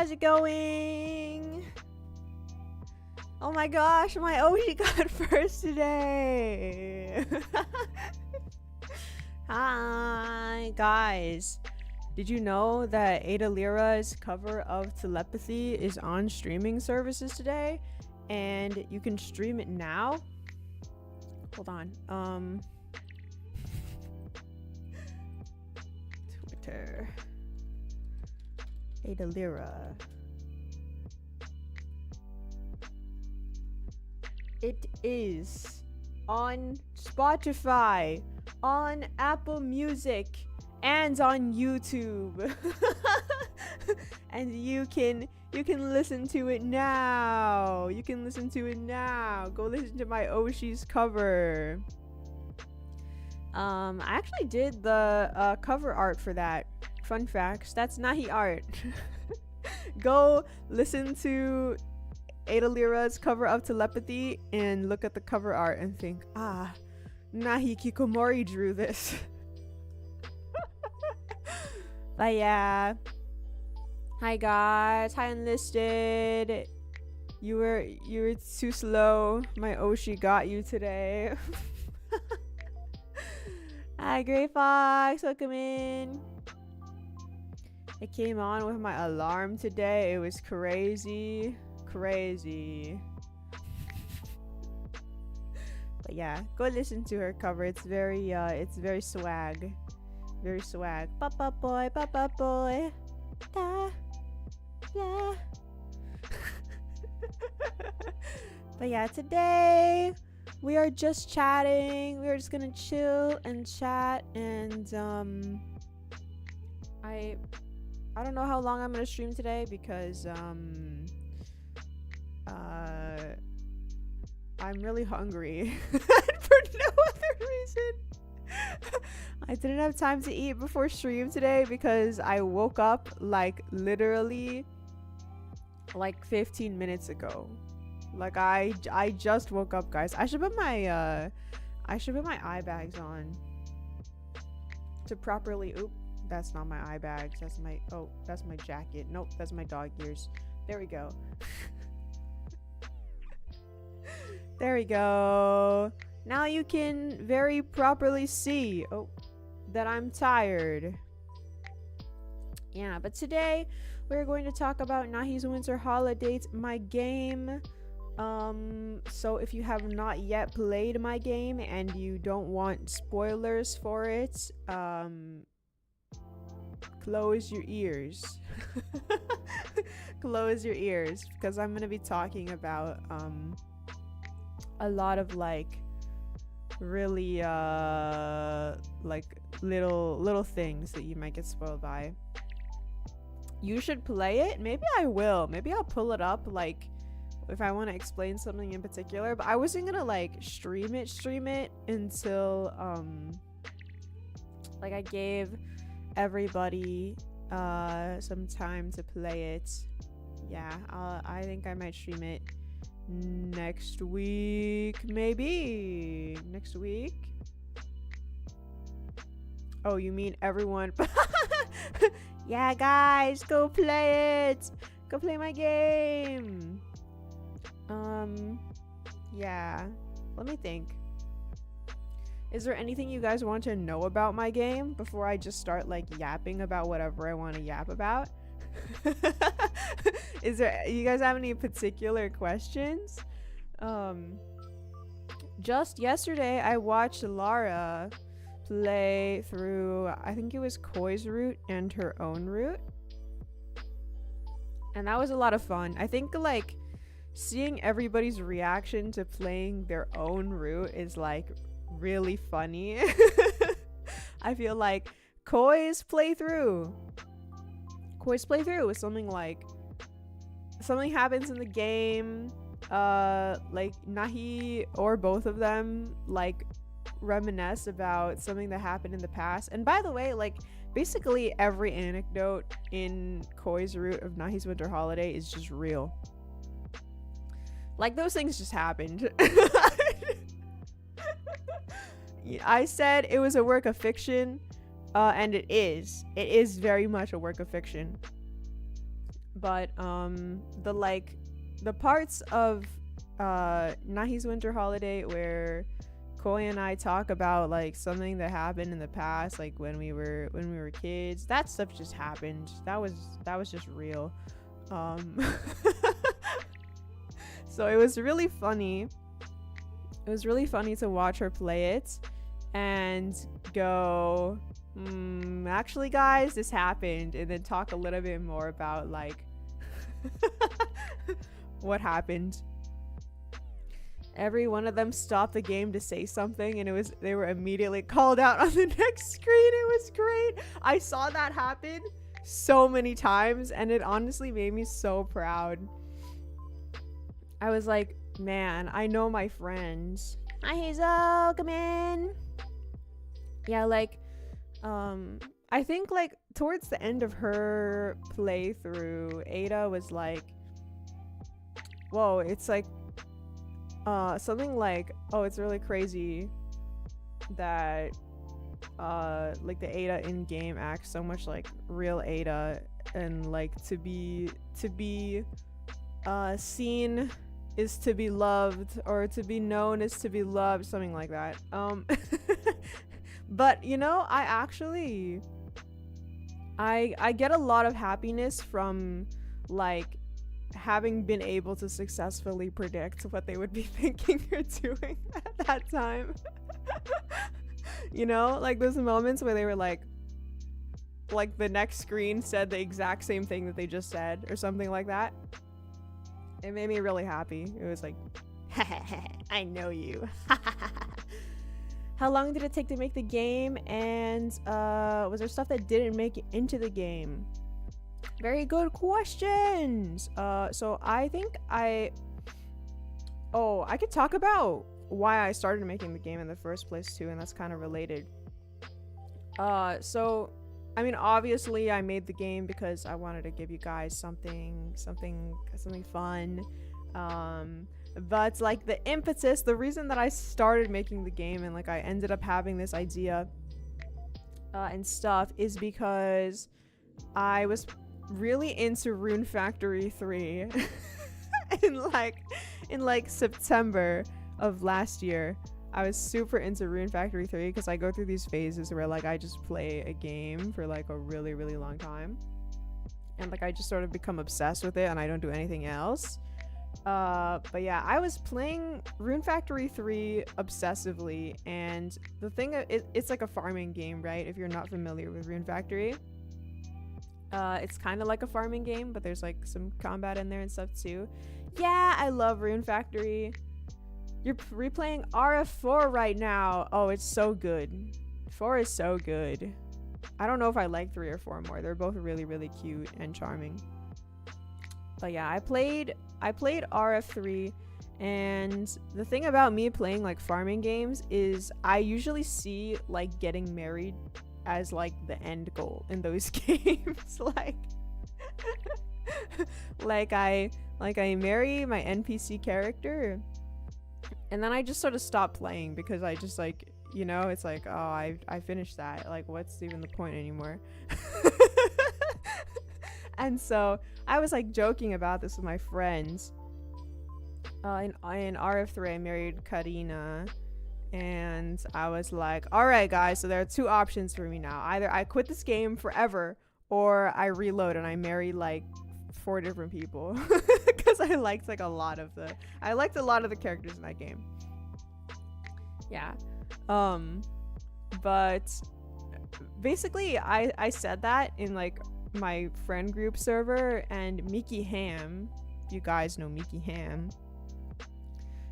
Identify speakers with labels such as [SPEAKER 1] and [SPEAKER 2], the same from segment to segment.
[SPEAKER 1] how's it going? Oh my gosh, my Oshi got first today. Hi guys. Did you know that Ada Lira's cover of Telepathy is on streaming services today? And you can stream it now? Hold on. Twitter. Ada Lira. It is on Spotify, on Apple Music, and on YouTube. And you can listen to it now. You can listen to it now. Go listen to my Oshi's cover. I actually did the cover art for that. Fun facts, that's Nahi art. Go listen to Ada Lira's cover of Telepathy and look at the cover art and think, Nahi Kikomori drew this. But yeah. Hi guys, hi Unlisted. You were too slow. My Oshi got you today. Hi Grey Fox, welcome in. It came on with my alarm today. It was crazy. But yeah, go listen to her cover. It's very swag. Very swag. Papa boy. Da. Yeah. But yeah, today we are just chatting. We are just gonna chill and chat, and I don't know how long I'm gonna stream today because I'm really hungry for no other reason. I didn't have time to eat before stream today because I woke up like literally like 15 minutes ago. Like I just woke up, guys. I should put my eye bags on to properly. Oop, that's not my eye bags. That's my jacket. Nope, that's my dog ears. There we go. There we go. Now you can very properly see that I'm tired. Yeah, but today we're going to talk about Nahi's Winter Holidays, my game. So if you have not yet played my game and you don't want spoilers for it, close your ears. Close your ears, because I'm gonna be talking about a lot of like really like little things that you might get spoiled by. You should play it. Maybe I will. Maybe I'll pull it up like if I want to explain something in particular, but I wasn't gonna like stream it until like I gave everybody some time to play it. Yeah, I think I might stream it next week, maybe next week. Oh, you mean everyone? Yeah, guys, go play it. Go play my game. Yeah, let me think. Is there anything you guys want to know about my game before I just start like yapping about whatever I want to yap about? You guys have any particular questions? Just yesterday I watched Lara play through, I think it was Koi's route and her own route, and that was a lot of fun. I think like seeing everybody's reaction to playing their own route is like really funny. I feel like Koi's playthrough was something like something happens in the game, like Nahi or both of them like reminisce about something that happened in the past. And by the way, like basically every anecdote in Koi's route of Nahi's Winter Holiday is just real. Like those things just happened. I said it was a work of fiction, and it is very much a work of fiction. But the parts of Nahi's Winter Holiday where Koi and I talk about like something that happened in the past, like when we were kids, that stuff just happened. That was just real. So it was really funny. It was really funny to watch her play it and go, actually guys, this happened, and then talk a little bit more about like what happened. Every one of them stopped the game to say something, and they were immediately called out on the next screen. It was great. I saw that happen so many times, and it honestly made me so proud. I was like, man, I know my friends. Hi Hazel, come in. Yeah, like I think like towards the end of her playthrough, Ada was like, whoa, it's like something like, oh, it's really crazy that like the Ada in game acts so much like real Ada, and like to be seen is to be loved, or to be known is to be loved, something like that. But you know, I actually I get a lot of happiness from like having been able to successfully predict what they would be thinking or doing at that time. You know, like those moments where they were like the next screen said the exact same thing that they just said, or something like that. It made me really happy. It was like, I know you. How long did it take to make the game? And was there stuff that didn't make it into the game? Very good questions. So I think I could talk about why I started making the game in the first place too, and that's kind of related. So I mean, obviously I made the game because I wanted to give you guys something fun. But like the impetus, the reason that I started making the game and like I ended up having this idea and stuff is because I was really into Rune Factory 3 in like September of last year. I was super into Rune Factory 3 because I go through these phases where like I just play a game for like a really, really long time, and like I just sort of become obsessed with it and I don't do anything else. But yeah, I was playing Rune Factory 3 obsessively, and the thing it's like a farming game, right? If you're not familiar with Rune Factory, it's kind of like a farming game, but there's like some combat in there and stuff too. Yeah, I love Rune Factory. You're replaying RF4 right now. Oh, it's so good. 4 is so good. I don't know if I like 3 or 4 more. They're both really, really cute and charming. But yeah, I played RF3, and the thing about me playing like farming games is I usually see like getting married as like the end goal in those games. like I marry my NPC character, and then I just sort of stop playing because I just like, you know, it's like, oh, I finished that. Like, what's even the point anymore? And so I was like joking about this with my friends. In RF3, I married Karina, and I was like, all right, guys, so there are 2 options for me now. Either I quit this game forever, or I reload and I marry like 4 different people because I liked a lot of the characters in that game. Yeah. But basically I said that in like my friend group server, and Mickey Ham, if you guys know Mickey Ham,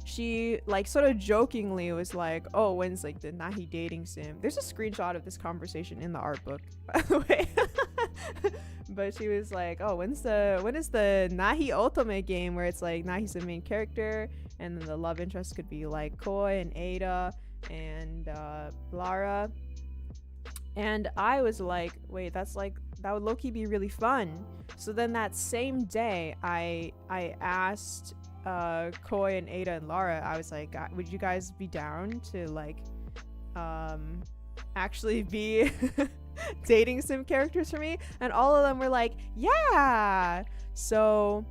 [SPEAKER 1] she like sort of jokingly was like, oh, when's like the Nahi dating sim? There's a screenshot of this conversation in the art book, by the way. But she was like, oh, when is the Nahi ultimate game where it's like Nahi's the main character and then the love interest could be like Koi and Ada and Lara. And I was like, wait, that would low-key be really fun. So then that same day I asked Koi and Ada and Lara, I was like, would you guys be down to like actually be dating sim characters for me, and all of them were like, yeah. So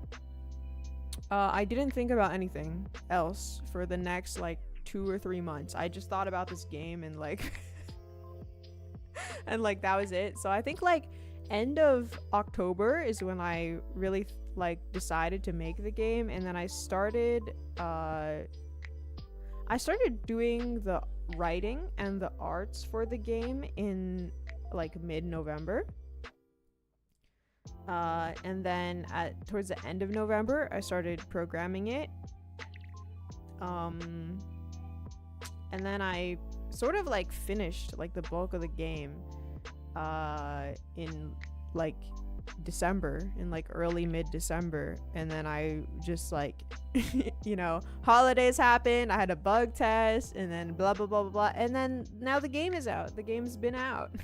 [SPEAKER 1] I didn't think about anything else for the next like 2 or 3 months. I just thought about this game and like and like that was it. So I think like end of October is when I really like decided to make the game, and then I started doing the writing and the arts for the game in like mid-November. And then towards the end of November, I started programming it. And then I sort of like finished like the bulk of the game in like December, in like early mid-December. And then I just like you know, holidays happened, I had a bug test, and then blah blah blah blah blah, and then now the game is out. The game's been out.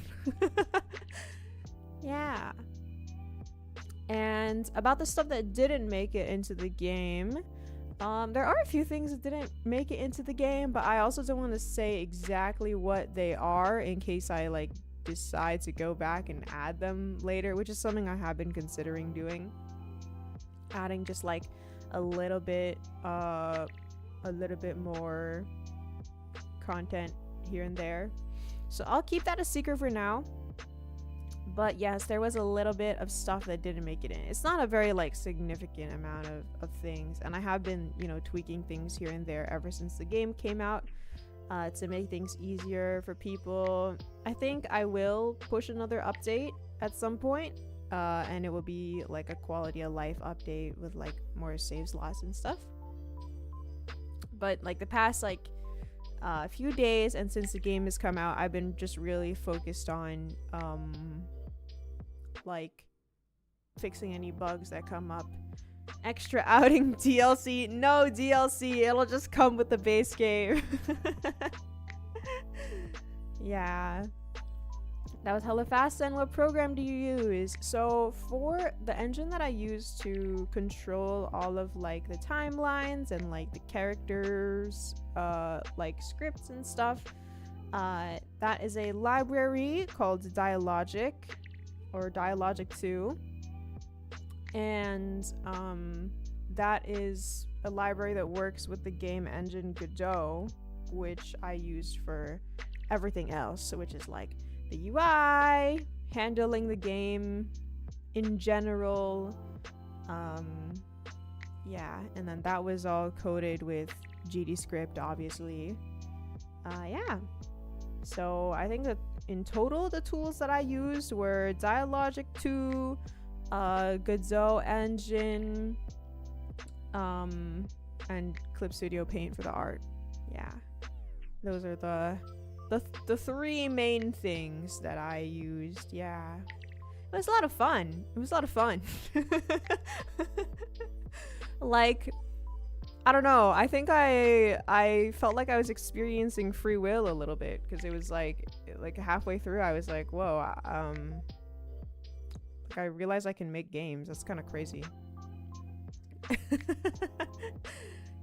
[SPEAKER 1] Yeah. And about the stuff that didn't make it into the game, there are a few things that didn't make it into the game, but I also don't want to say exactly what they are in case I like decide to go back and add them later, which is something I have been considering doing, adding just like a little bit more content here and there. So I'll keep that a secret for now. But yes, there was a little bit of stuff that didn't make it in. It's not a very like significant amount of things, and I have been, you know, tweaking things here and there ever since the game came out to make things easier for people. I think I will push another update at some point, and it will be like a quality of life update with like more save slots and stuff. But like the past like few days, and since the game has come out, I've been just really focused on like fixing any bugs that come up. Extra outing DLC, no DLC, it'll just come with the base game. Yeah, that was hella fast. And what program do you use? So for the engine that I use to control all of like the timelines and like the characters like scripts and stuff, that is a library called Dialogic, or Dialogic 2. And that is a library that works with the game engine Godot, which I used for everything else, which is like the UI, handling the game in general. Yeah, and then that was all coded with GDScript, obviously. Yeah, so I think that in total the tools that I used were Dialogic 2, Godot engine, and Clip Studio Paint for the art. Yeah, those are the three main things that I used. Yeah, it was a lot of fun. Like, I don't know, I think I felt like I was experiencing free will a little bit, because it was like halfway through I was like, whoa, like I realized I can make games. That's kind of crazy.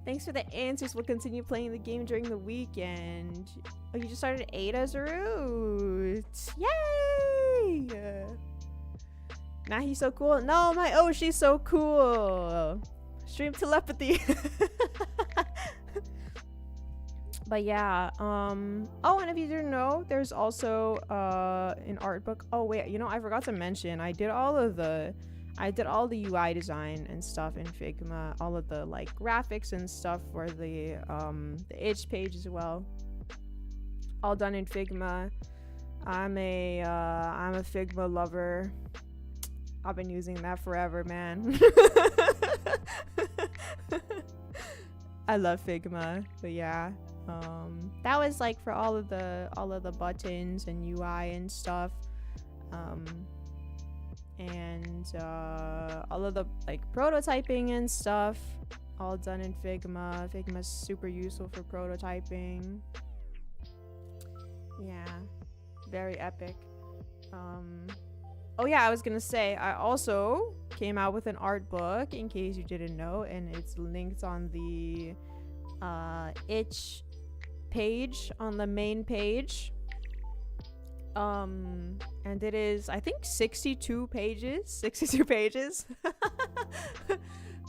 [SPEAKER 1] Thanks for the answers. We'll continue playing the game during the weekend. Oh, you just started Ada's route. Yay! Nah, he's so cool. No, my she's so cool. Stream telepathy. But yeah, oh, and if you didn't know, there's also an art book. Oh wait, you know, I forgot to mention, I did all the UI design and stuff in Figma, all of the like graphics and stuff for the itch page as well, all done in Figma. I'm a Figma lover. I've been using that forever, man. I love Figma. But yeah, that was like for all of the buttons and UI and stuff, and all of the like prototyping and stuff, all done in Figma. Figma's super useful for prototyping. Yeah, very epic. Oh yeah, I was gonna say, I also came out with an art book, in case you didn't know, and it's linked on the itch page, on the main page. And it is, I think, 62 pages. 62 pages.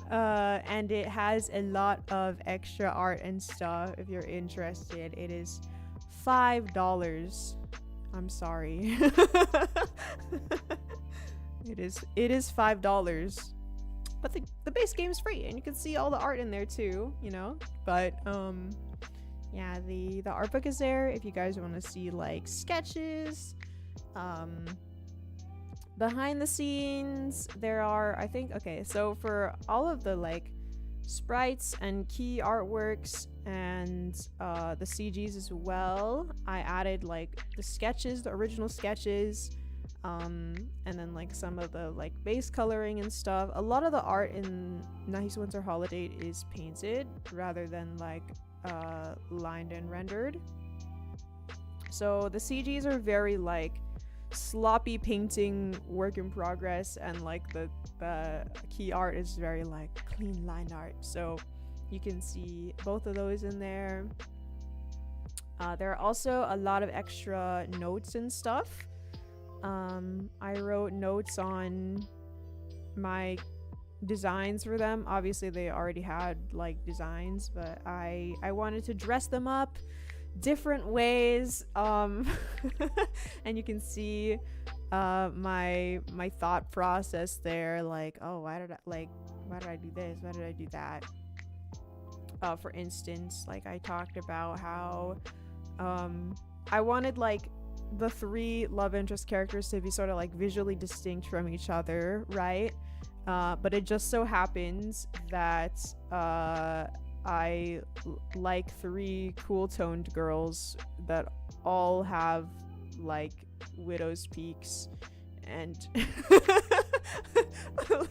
[SPEAKER 1] And it has a lot of extra art and stuff. If you're interested, it is $5. I'm sorry. It is $5. But the base game is free, and you can see all the art in there too, you know. But yeah, the art book is there if you guys want to see like sketches, behind the scenes. There are, I think, okay, so for all of the like sprites and key artworks and the CGs as well, I added like the sketches, the original sketches, and then like some of the like base coloring and stuff. A lot of the art in Nice Winter Holiday is painted rather than like lined and rendered. So the CGs are very like sloppy painting, work in progress, and like the key art is very like clean line art. So you can see both of those in there. There are also a lot of extra notes and stuff. I wrote notes on my designs for them. Obviously they already had like designs, but I wanted to dress them up different ways. And you can see my thought process there, like, oh, why did I do this, why did I do that? For instance, like I talked about how I wanted like the three love interest characters to be sort of like visually distinct from each other, right? But it just so happens that I like three cool toned girls that all have like widow's peaks, and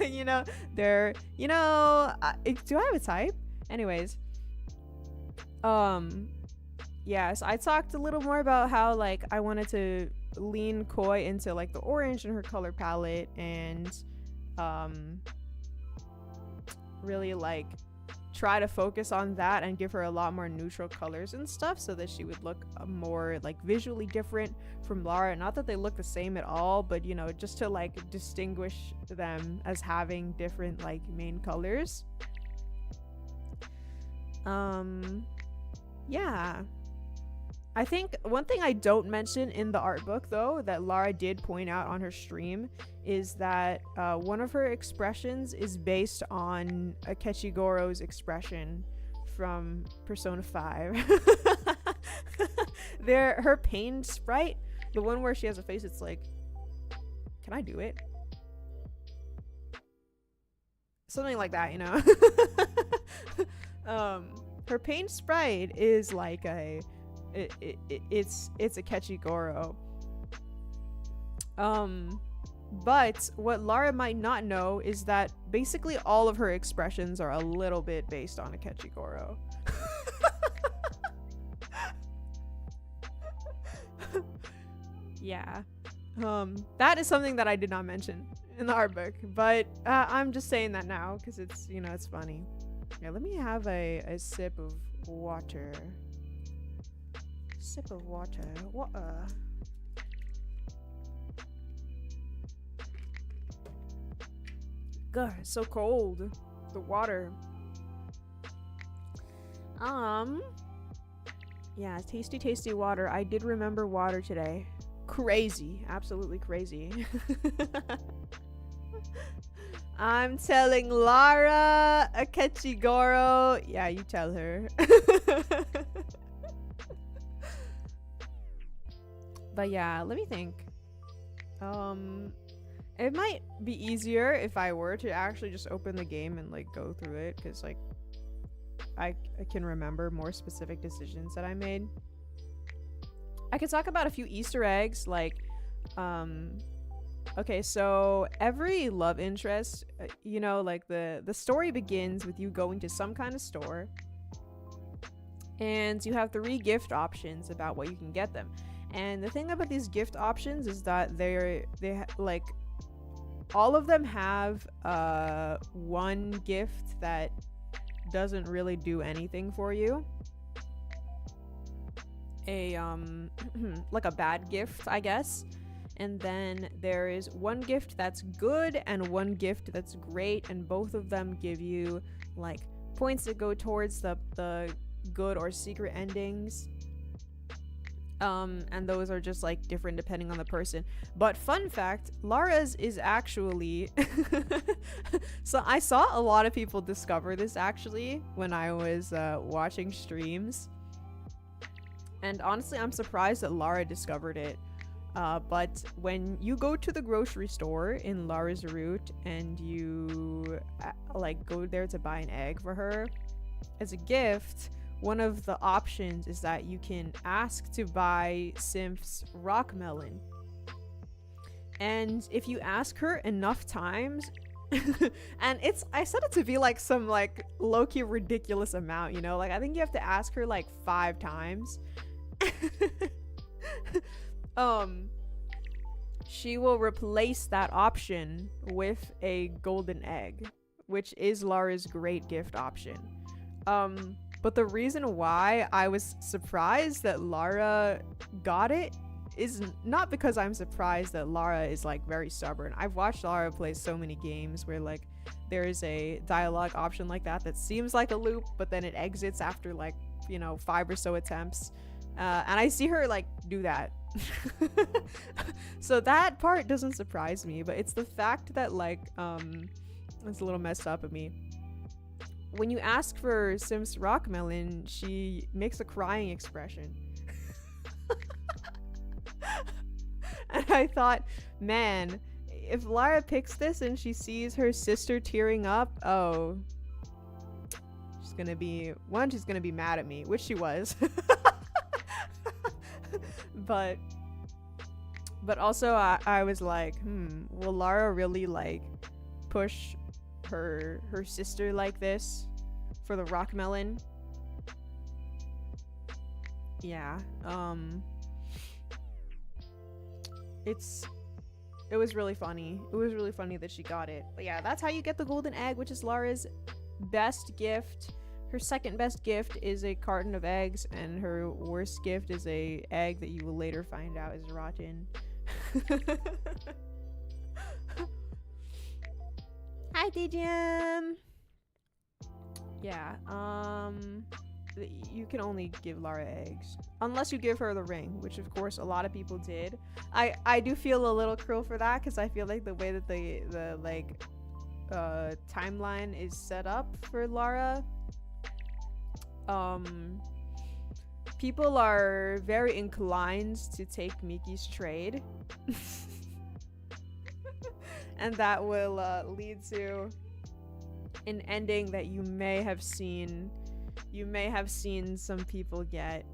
[SPEAKER 1] you know, they're, you know, do I have a type? Anyways, yes, I talked a little more about how like I wanted to lean Koi into like the orange in her color palette, and really like try to focus on that and give her a lot more neutral colors and stuff, so that she would look more like visually different from Lara. Not that they look the same at all, but you know, just to like distinguish them as having different like main colors. Yeah, I think one thing I don't mention in the art book though that Lara did point out on her stream is that one of her expressions is based on Akechigoro's expression from Persona 5. Her pain sprite, the one where she has a face, it's like, can I do it? Something like that, you know. Her pain sprite is like it's a Kechigoro. But what Lara might not know is that basically all of her expressions are a little bit based on a Kechigoro. Yeah. That is something that I did not mention in the art book, but I'm just saying that now because it's, you know, it's funny. Yeah, let me have a sip of water. Sip of water. What? God, it's so cold. The water. Yeah, tasty water. I did remember water today. Crazy. Absolutely crazy. I'm telling Lara Akechigoro. Yeah, you tell her. But yeah, let me think. It might be easier if I were to actually just open the game and like go through it, because like I can remember more specific decisions that I made. I could talk about a few Easter eggs, like okay, so every love interest, you know, like the story begins with you going to some kind of store, and you have 3 gift options about what you can get them. And the thing about these gift options is that they like all of them have one gift that doesn't really do anything for you, a like a bad gift, I guess. And then there is one gift that's good and one gift that's great, and both of them give you like points that go towards the good or secret endings. And those are just like different depending on the person. But fun fact, Lara's is actually so I saw a lot of people discover this actually when I was watching streams, and honestly I'm surprised that Lara discovered it. But when you go to the grocery store in Lara's route and you like go there to buy an egg for her as a gift, one of the options is that you can ask to buy Simf's rock melon. And if you ask her enough times, and I said it to be like some like low-key ridiculous amount, you know, like I think you have to ask her like 5 times. She will replace that option with a golden egg, which is Lara's great gift option. But the reason why I was surprised that Lara got it is not because I'm surprised that Lara is like very stubborn. I've watched Lara play so many games where like there is a dialogue option like that seems like a loop, but then it exits after like, you know, 5 or so attempts. And I see her like do that. So that part doesn't surprise me, but it's the fact that like it's a little messed up of me. When you ask for Sim's rock melon, she makes a crying expression. And I thought, man, if Lara picks this and she sees her sister tearing up, oh, she's gonna be mad at me, which she was. But also I was like, will Lara really like push her sister like this for the rock melon? Yeah. It was really funny. It was really funny that she got it. But yeah, that's how you get the golden egg, which is Lara's best gift. Her second best gift is a carton of eggs, and her worst gift is a egg that you will later find out is rotten. Hi, DJM. Yeah, you can only give Lara eggs unless you give her the ring, which of course a lot of people did. I do feel a little cruel for that, because I feel like the way that the like timeline is set up for Lara, people are very inclined to take Miki's trade. And that will lead to an ending that you may have seen some people get.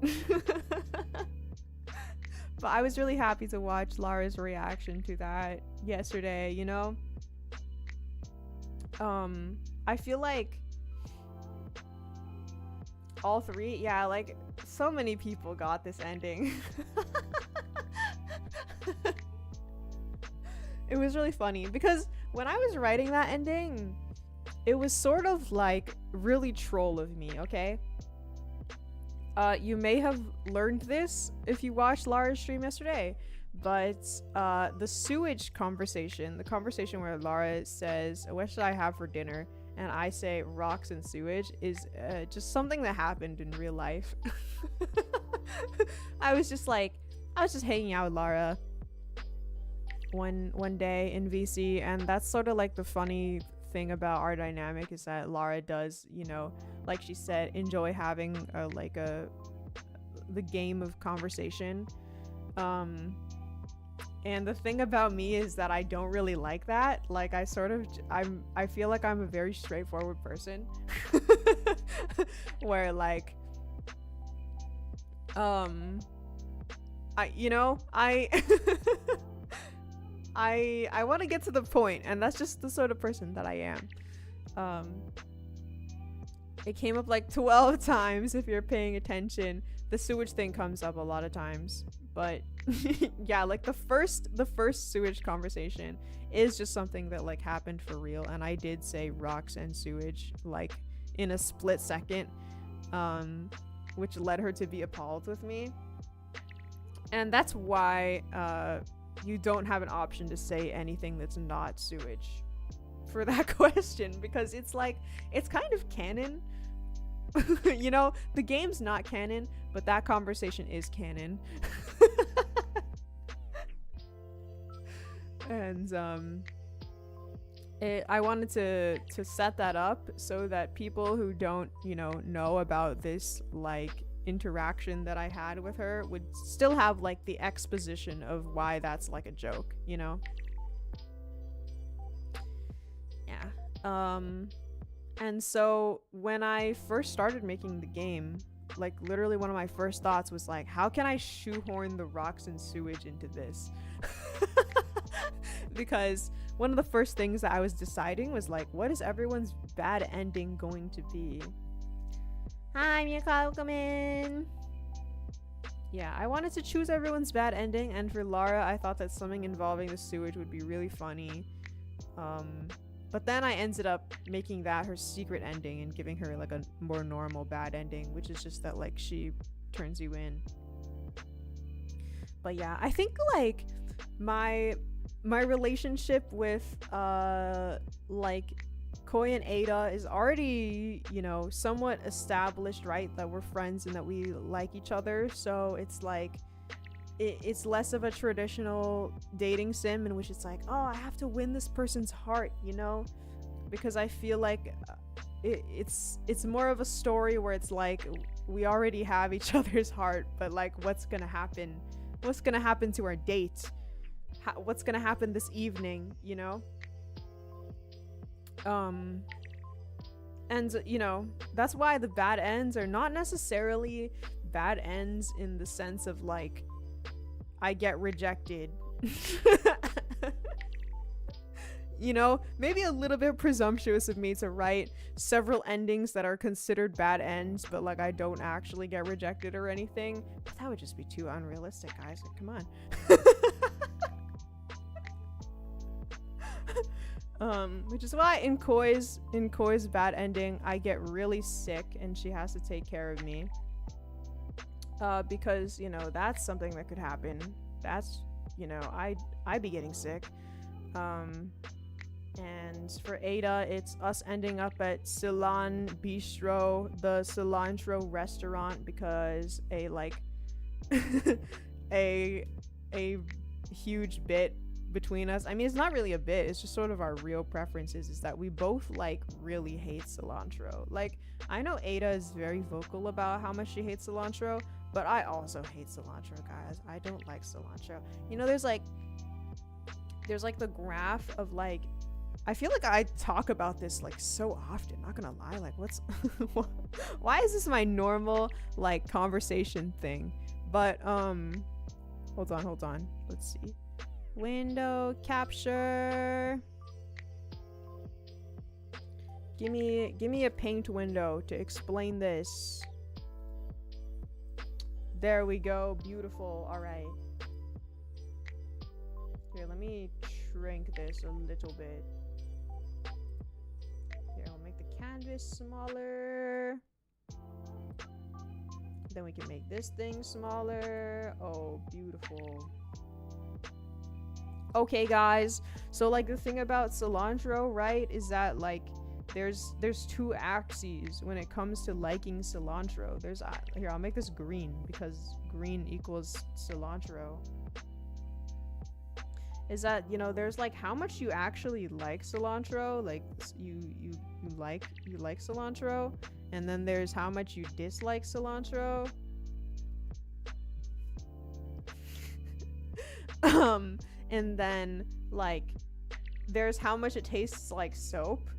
[SPEAKER 1] But I was really happy to watch Lara's reaction to that yesterday, you know? I feel like all 3, yeah, like so many people got this ending. It was really funny because when I was writing that ending, it was sort of like really troll of me, okay? You may have learned this if you watched Lara's stream yesterday, but the sewage conversation, the conversation where Lara says, "What should I have for dinner?" and I say rocks and sewage, is just something that happened in real life. I was just hanging out with Lara one day in VC, and that's sort of like the funny thing about our dynamic, is that Lara does, you know, like she said, enjoy having the game of conversation. And the thing about me is that I don't really like that. Like I feel like I'm a very straightforward person. Where like I want to get to the point, and that's just the sort of person that I am. It came up like 12 times if you're paying attention. The sewage thing comes up a lot of times, but yeah, like the first sewage conversation is just something that like happened for real, and I did say rocks and sewage like in a split second, which led her to be appalled with me. And that's why you don't have an option to say anything that's not sewage for that question, because it's like, it's kind of canon. You know, the game's not canon, but that conversation is canon. And I wanted to set that up so that people who don't, you know about this like interaction that I had with her would still have like the exposition of why that's like a joke, you know? Yeah. And so when I first started making the game, like literally one of my first thoughts was like, how can I shoehorn the rocks and sewage into this? Because one of the first things that I was deciding was like, what is everyone's bad ending going to be? Hi, Miyako, welcome in. Yeah, I wanted to choose everyone's bad ending, and for Lara, I thought that something involving the sewage would be really funny. But then I ended up making that her secret ending and giving her like a more normal bad ending, which is just that like she turns you in. But yeah, I think like my relationship with like Koi and Ada is already, you know, somewhat established, right? That we're friends and that we like each other. So it's like it's less of a traditional dating sim in which it's like, oh, I have to win this person's heart, you know? Because I feel like it's more of a story where it's like we already have each other's heart, but like what's gonna happen to our date, what's gonna happen this evening, you know? And you know, that's why the bad ends are not necessarily bad ends in the sense of like I get rejected. You know, maybe a little bit presumptuous of me to write several endings that are considered bad ends, but like I don't actually get rejected or anything. But that would just be too unrealistic, guys. Like, come on. Which is why in Koi's bad ending, I get really sick and she has to take care of me. Because, you know, that's something that could happen. That's, you know, I'd be getting sick. And for Ada, it's us ending up at Ceylon Bistro, the cilantro restaurant, because a like a huge bit between us. I mean, it's not really a bit, it's just sort of our real preferences, is that we both like really hate cilantro. Like, I know Ada is very vocal about how much she hates cilantro, but I also hate cilantro, guys. I don't like cilantro. You know, there's like the graph of like, I feel like I talk about this like so often, not gonna lie, like what's why is this my normal like conversation thing? But hold on, let's see. Window capture. Give me a paint window to explain this. There we go. Beautiful. All right. Here, let me shrink this a little bit. Here, I'll make the canvas smaller. Then we can make this thing smaller. Oh, beautiful. Okay, guys. So, like, the thing about cilantro, right, is that, like, there's two axes when it comes to liking cilantro. There's here, I'll make this green because green equals cilantro. Is that, you know, there's like how much you actually like cilantro, like you like cilantro, and then there's how much you dislike cilantro. And then like there's how much it tastes like soap,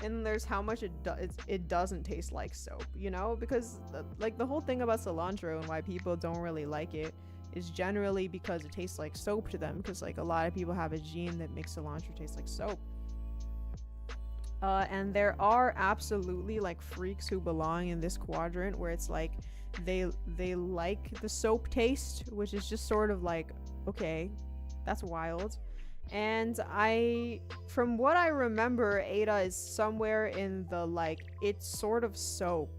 [SPEAKER 1] and there's how much it doesn't taste like soap, you know? Because like the whole thing about cilantro and why people don't really like it is generally because it tastes like soap to them, because like a lot of people have a gene that makes cilantro taste like soap. And there are absolutely like freaks who belong in this quadrant where it's like they like the soap taste, which is just sort of like, okay, that's wild. And from what I remember, Ada is somewhere in the like, it's sort of soap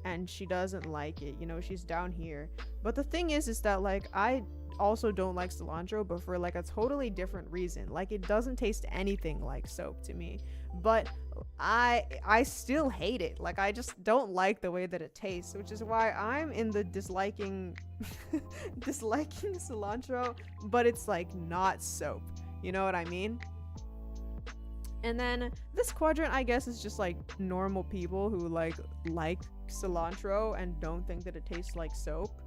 [SPEAKER 1] and she doesn't like it, you know, she's down here. But the thing is that like I also don't like cilantro, but for like a totally different reason. Like, it doesn't taste anything like soap to me, but I still hate it. Like, I just don't like the way that it tastes, which is why I'm in the disliking disliking cilantro, but it's like not soap. You know what I mean? And then this quadrant, I guess, is just like normal people who like cilantro and don't think that it tastes like soap.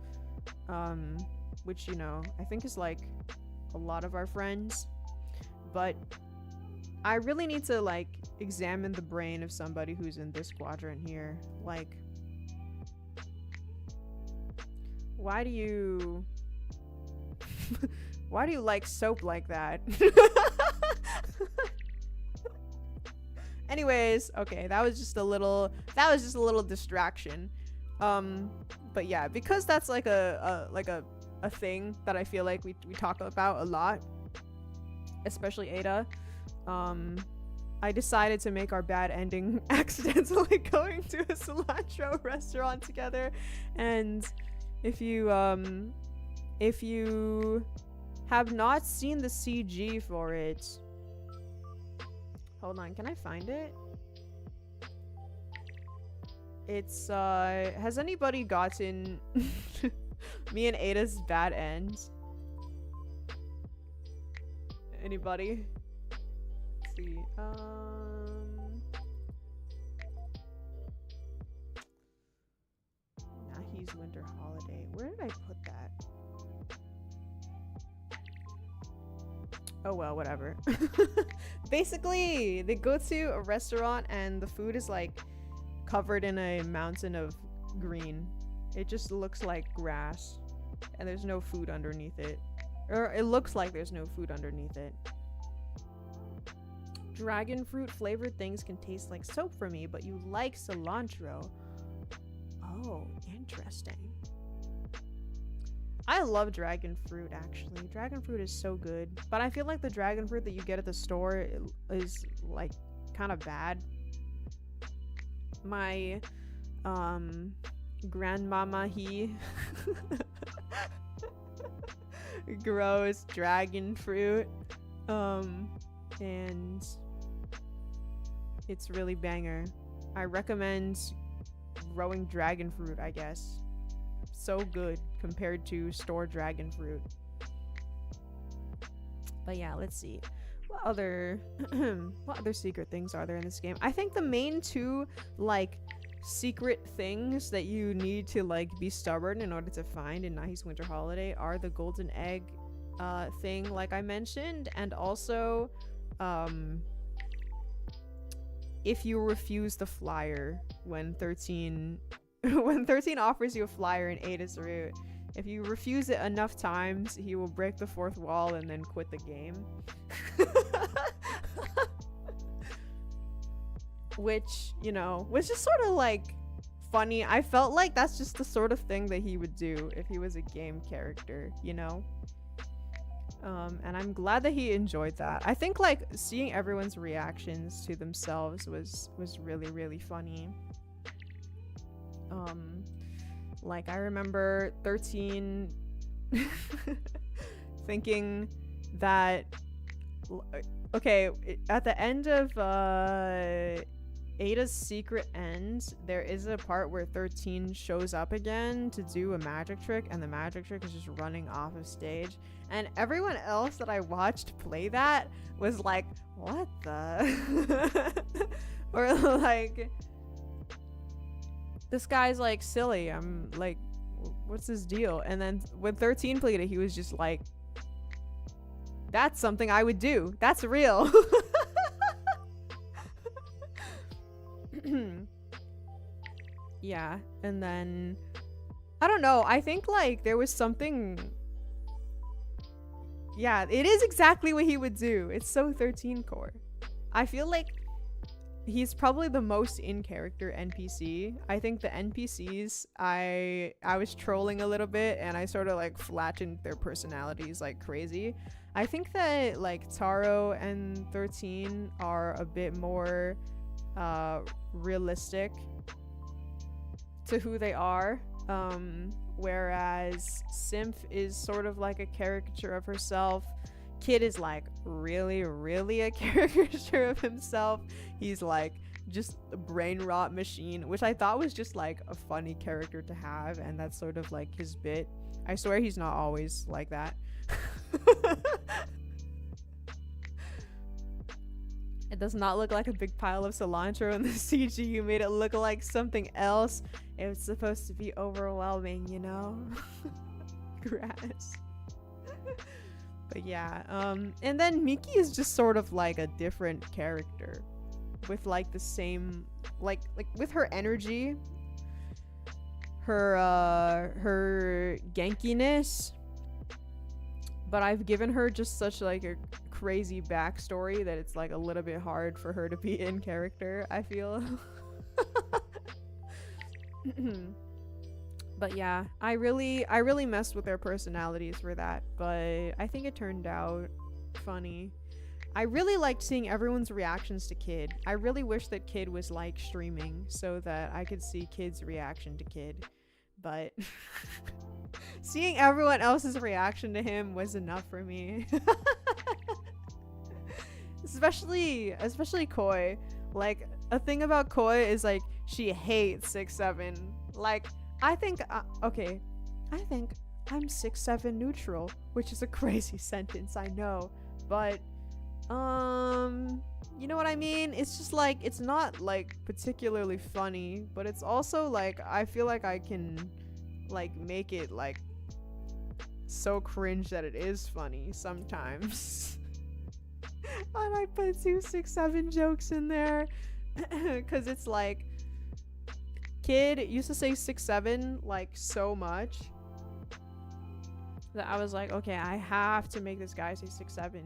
[SPEAKER 1] Which, you know, I think is like a lot of our friends. But I really need to like examine the brain of somebody who's in this quadrant here. Like, why do you why do you like soap like that? Anyways, okay, that was just a little distraction. But yeah, because that's like a thing that I feel like we talk about a lot, especially Ada. I decided to make our bad ending accidentally going to a cilantro restaurant together. And if you have not seen the CG for it, hold on, can I find it? It's has anybody gotten me and Ada's bad end? Anybody? Let's see. Nahi's Winter Holiday. Where did I put that? Oh well, whatever. Basically, they go to a restaurant and the food is like covered in a mountain of green. It just looks like grass and there's no food underneath it. Or it looks like there's no food underneath it. Dragon fruit flavored things can taste like soap for me, but you like cilantro. Oh, interesting. I love dragon fruit, actually. Dragon fruit is so good. But I feel like the dragon fruit that you get at the store is like kind of bad. My grandmama grows dragon fruit. And it's really banger. I recommend growing dragon fruit, I guess. So good compared to store dragon fruit. But yeah, let's see. What other secret things are there in this game? I think the main two like secret things that you need to like be stubborn in order to find in Nahi's Winter Holiday are the golden egg thing, like I mentioned, and also if you refuse the flyer when 13 offers you a flyer in Ada's route, if you refuse it enough times, he will break the fourth wall and then quit the game. Which, you know, was just sort of like funny. I felt like that's just the sort of thing that he would do if he was a game character, you know? And I'm glad that he enjoyed that. I think like seeing everyone's reactions to themselves was really, really funny. Like I remember 13 thinking that, okay, at the end of Ada's secret end, there is a part where 13 shows up again to do a magic trick, and the magic trick is just running off of stage, and everyone else that I watched play that was like, what the or like, this guy's like silly, I'm like, what's his deal? And then when 13 played it, he was just like, that's something I would do, that's real. Yeah, and then I don't know, I think like there was something, yeah, it is exactly what he would do. It's so 13 core. I feel like he's probably the most in character NPC. I think the NPCs, I was trolling a little bit and I sort of like flattened their personalities like crazy. I think that like Taro and 13 are a bit more realistic to who they are. whereas Symph is sort of like a caricature of herself. Kid is like really, really a caricature of himself. He's like just a brain rot machine, which I thought was just like a funny character to have, and that's sort of like his bit. I swear he's not always like that. It does not look like a big pile of cilantro in the CG. You made it look like something else. It was supposed to be overwhelming, you know? Grass. But yeah, and then Miki is just sort of like a different character with like the same, like with her energy, her genkiness, but I've given her just such like a crazy backstory that it's like a little bit hard for her to be in character, I feel. But yeah, I really messed with their personalities for that, but I think it turned out funny. I really liked seeing everyone's reactions to Kid. I really wish that Kid was like streaming so that I could see Kid's reaction to Kid, but seeing everyone else's reaction to him was enough for me. especially Koi. Like, a thing about Koi is like she hates 6'7". Like, I think okay, I think I'm 6'7" neutral, which is a crazy sentence, I know, but you know what I mean? It's just like, it's not like particularly funny, but it's also like I feel like I can like make it like so cringe that it is funny sometimes. And I put 2 6'7" jokes in there because it's like Kid used to say 6'7" like so much that I was like, okay, I have to make this guy say 6'7"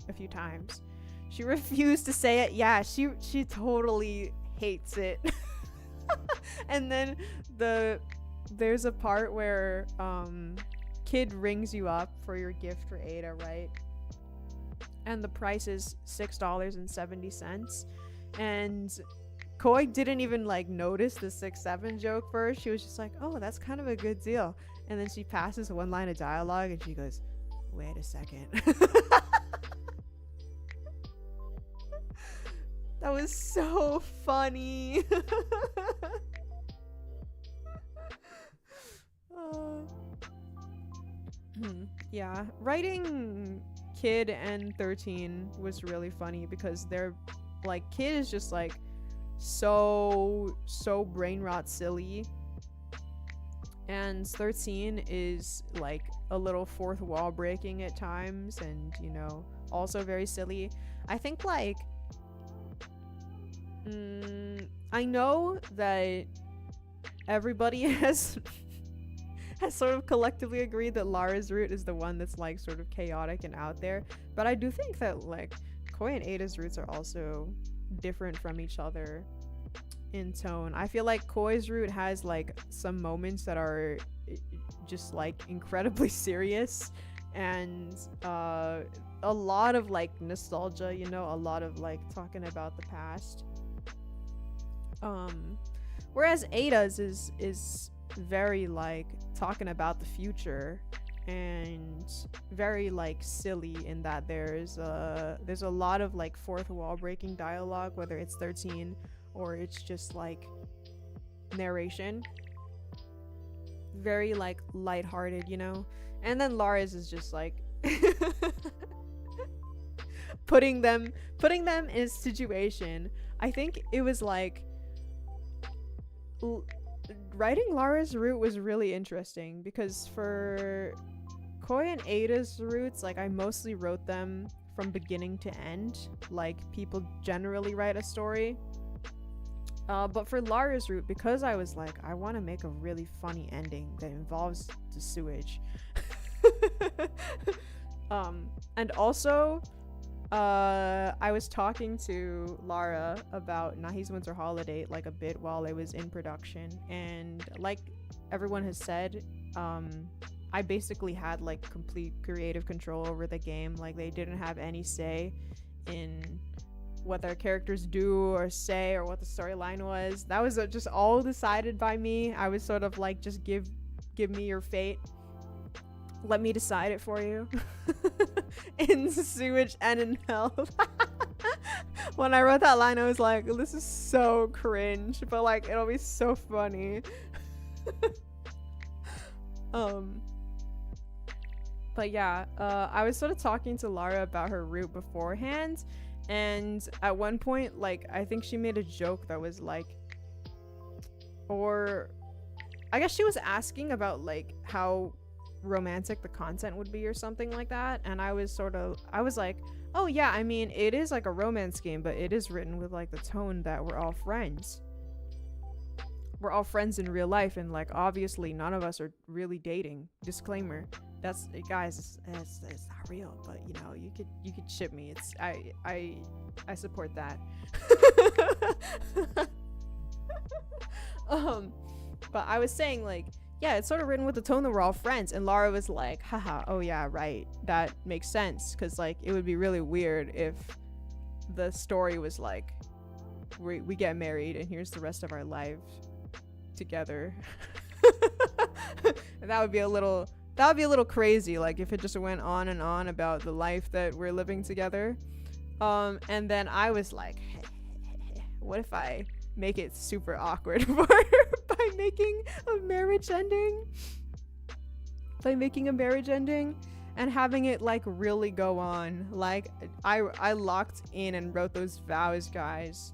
[SPEAKER 1] a few times. She refused to say it. Yeah, she totally hates it. And then there's a part where Kid rings you up for your gift for Ada, right? And the price is $6.70, and Koi didn't even like notice the 6'7" joke first. She was just like, oh, that's kind of a good deal. And then she passes one line of dialogue and she goes, wait a second. That was so funny. Yeah, writing Kid and 13 was really funny because they're like, Kid is just like so brain rot silly, and 13 is like a little fourth wall breaking at times, and you know, also very silly. I think like I know that everybody has sort of collectively agreed that Lara's route is the one that's like sort of chaotic and out there, but I do think that like Koi and Ada's routes are also different from each other in tone. I feel like Koi's route has like some moments that are just like incredibly serious, and a lot of like nostalgia, you know, a lot of like talking about the past. Whereas Ada's is very like talking about the future and very like silly in that there's a lot of like fourth wall breaking dialogue, whether it's 13 or it's just like narration. Very like lighthearted, you know. And then Lara's is just like putting them in a situation. I think it was like writing Lara's route was really interesting because for Koi and Ada's routes, like I mostly wrote them from beginning to end, like people generally write a story. But for Lara's route, because I was like, I want to make a really funny ending that involves the sewage. And also, I was talking to Lara about Nahi's Winter Holiday like a bit while it was in production, and like everyone has said, I basically had like complete creative control over the game. Like they didn't have any say in what their characters do or say or what the storyline was. That was just all decided by me. I was sort of like just give me your fate. Let me decide it for you. In sewage and in hell. When I wrote that line, I was like, this is so cringe, but like it'll be so funny. But yeah, I was sort of talking to Lara about her route beforehand, and at one point, like, I think she made a joke that was like, or I guess she was asking about like how romantic the content would be or something like that, and I was like, oh yeah, I mean, it is like a romance game, but it is written with like the tone that we're all friends. We're all friends in real life, and like obviously none of us are really dating. Disclaimer. That's, guys, it's not real, but you know, you could ship me. It's I support that. But I was saying, like, yeah, it's sort of written with the tone that we're all friends, and Lara was like, haha, oh yeah, right, that makes sense, because like it would be really weird if the story was like we get married and here's the rest of our life together. And that would be a little crazy, like if it just went on and on about the life that we're living together. And then I was like, what if I make it super awkward for her by making a marriage ending? And having it like really go on. Like I locked in and wrote those vows, guys.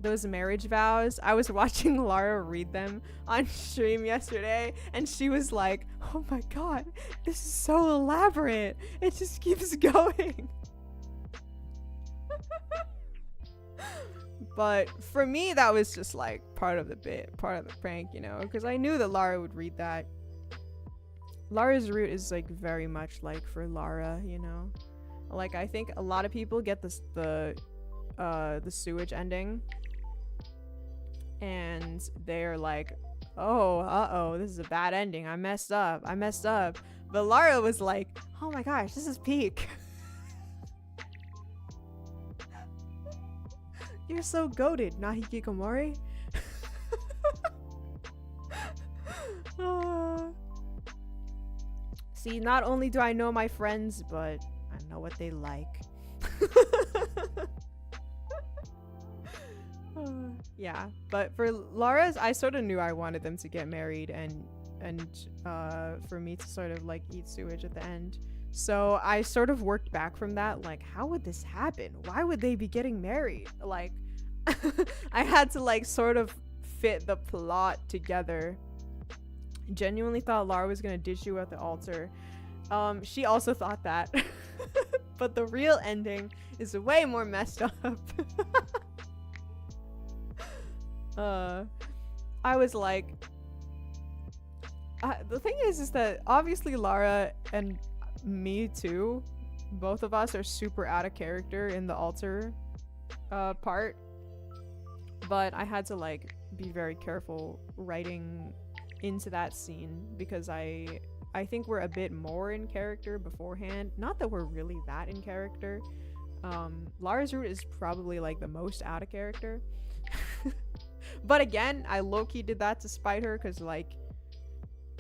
[SPEAKER 1] Those marriage vows. I was watching Lara read them on stream yesterday, and she was like, oh my god, this is so elaborate. It just keeps going. But for me, that was just like part of the bit, part of the prank, you know, because I knew that Lara would read that. Lara's route is like very much like for Lara, you know. Like I think a lot of people get the sewage ending, and they're like, oh, this is a bad ending. I messed up. But Lara was like, oh my gosh, this is peak. You're so goated, Nahi Kikomori. See, not only do I know my friends, but I know what they like. Yeah, but for Lara's, I sort of knew I wanted them to get married and for me to sort of like eat sewage at the end. So I sort of worked back from that, like, how would this happen? Why would they be getting married? Like, I had to like sort of fit the plot together. Genuinely thought Lara was gonna ditch you at the altar. She also thought that. But the real ending is way more messed up. I was like, the thing is that obviously Lara and me too, both of us are super out of character in the altar part, but I had to like be very careful writing into that scene because I think we're a bit more in character beforehand. Not that we're really that in character. Lara's route is probably like the most out of character. But again, I low-key did that to spite her because, like,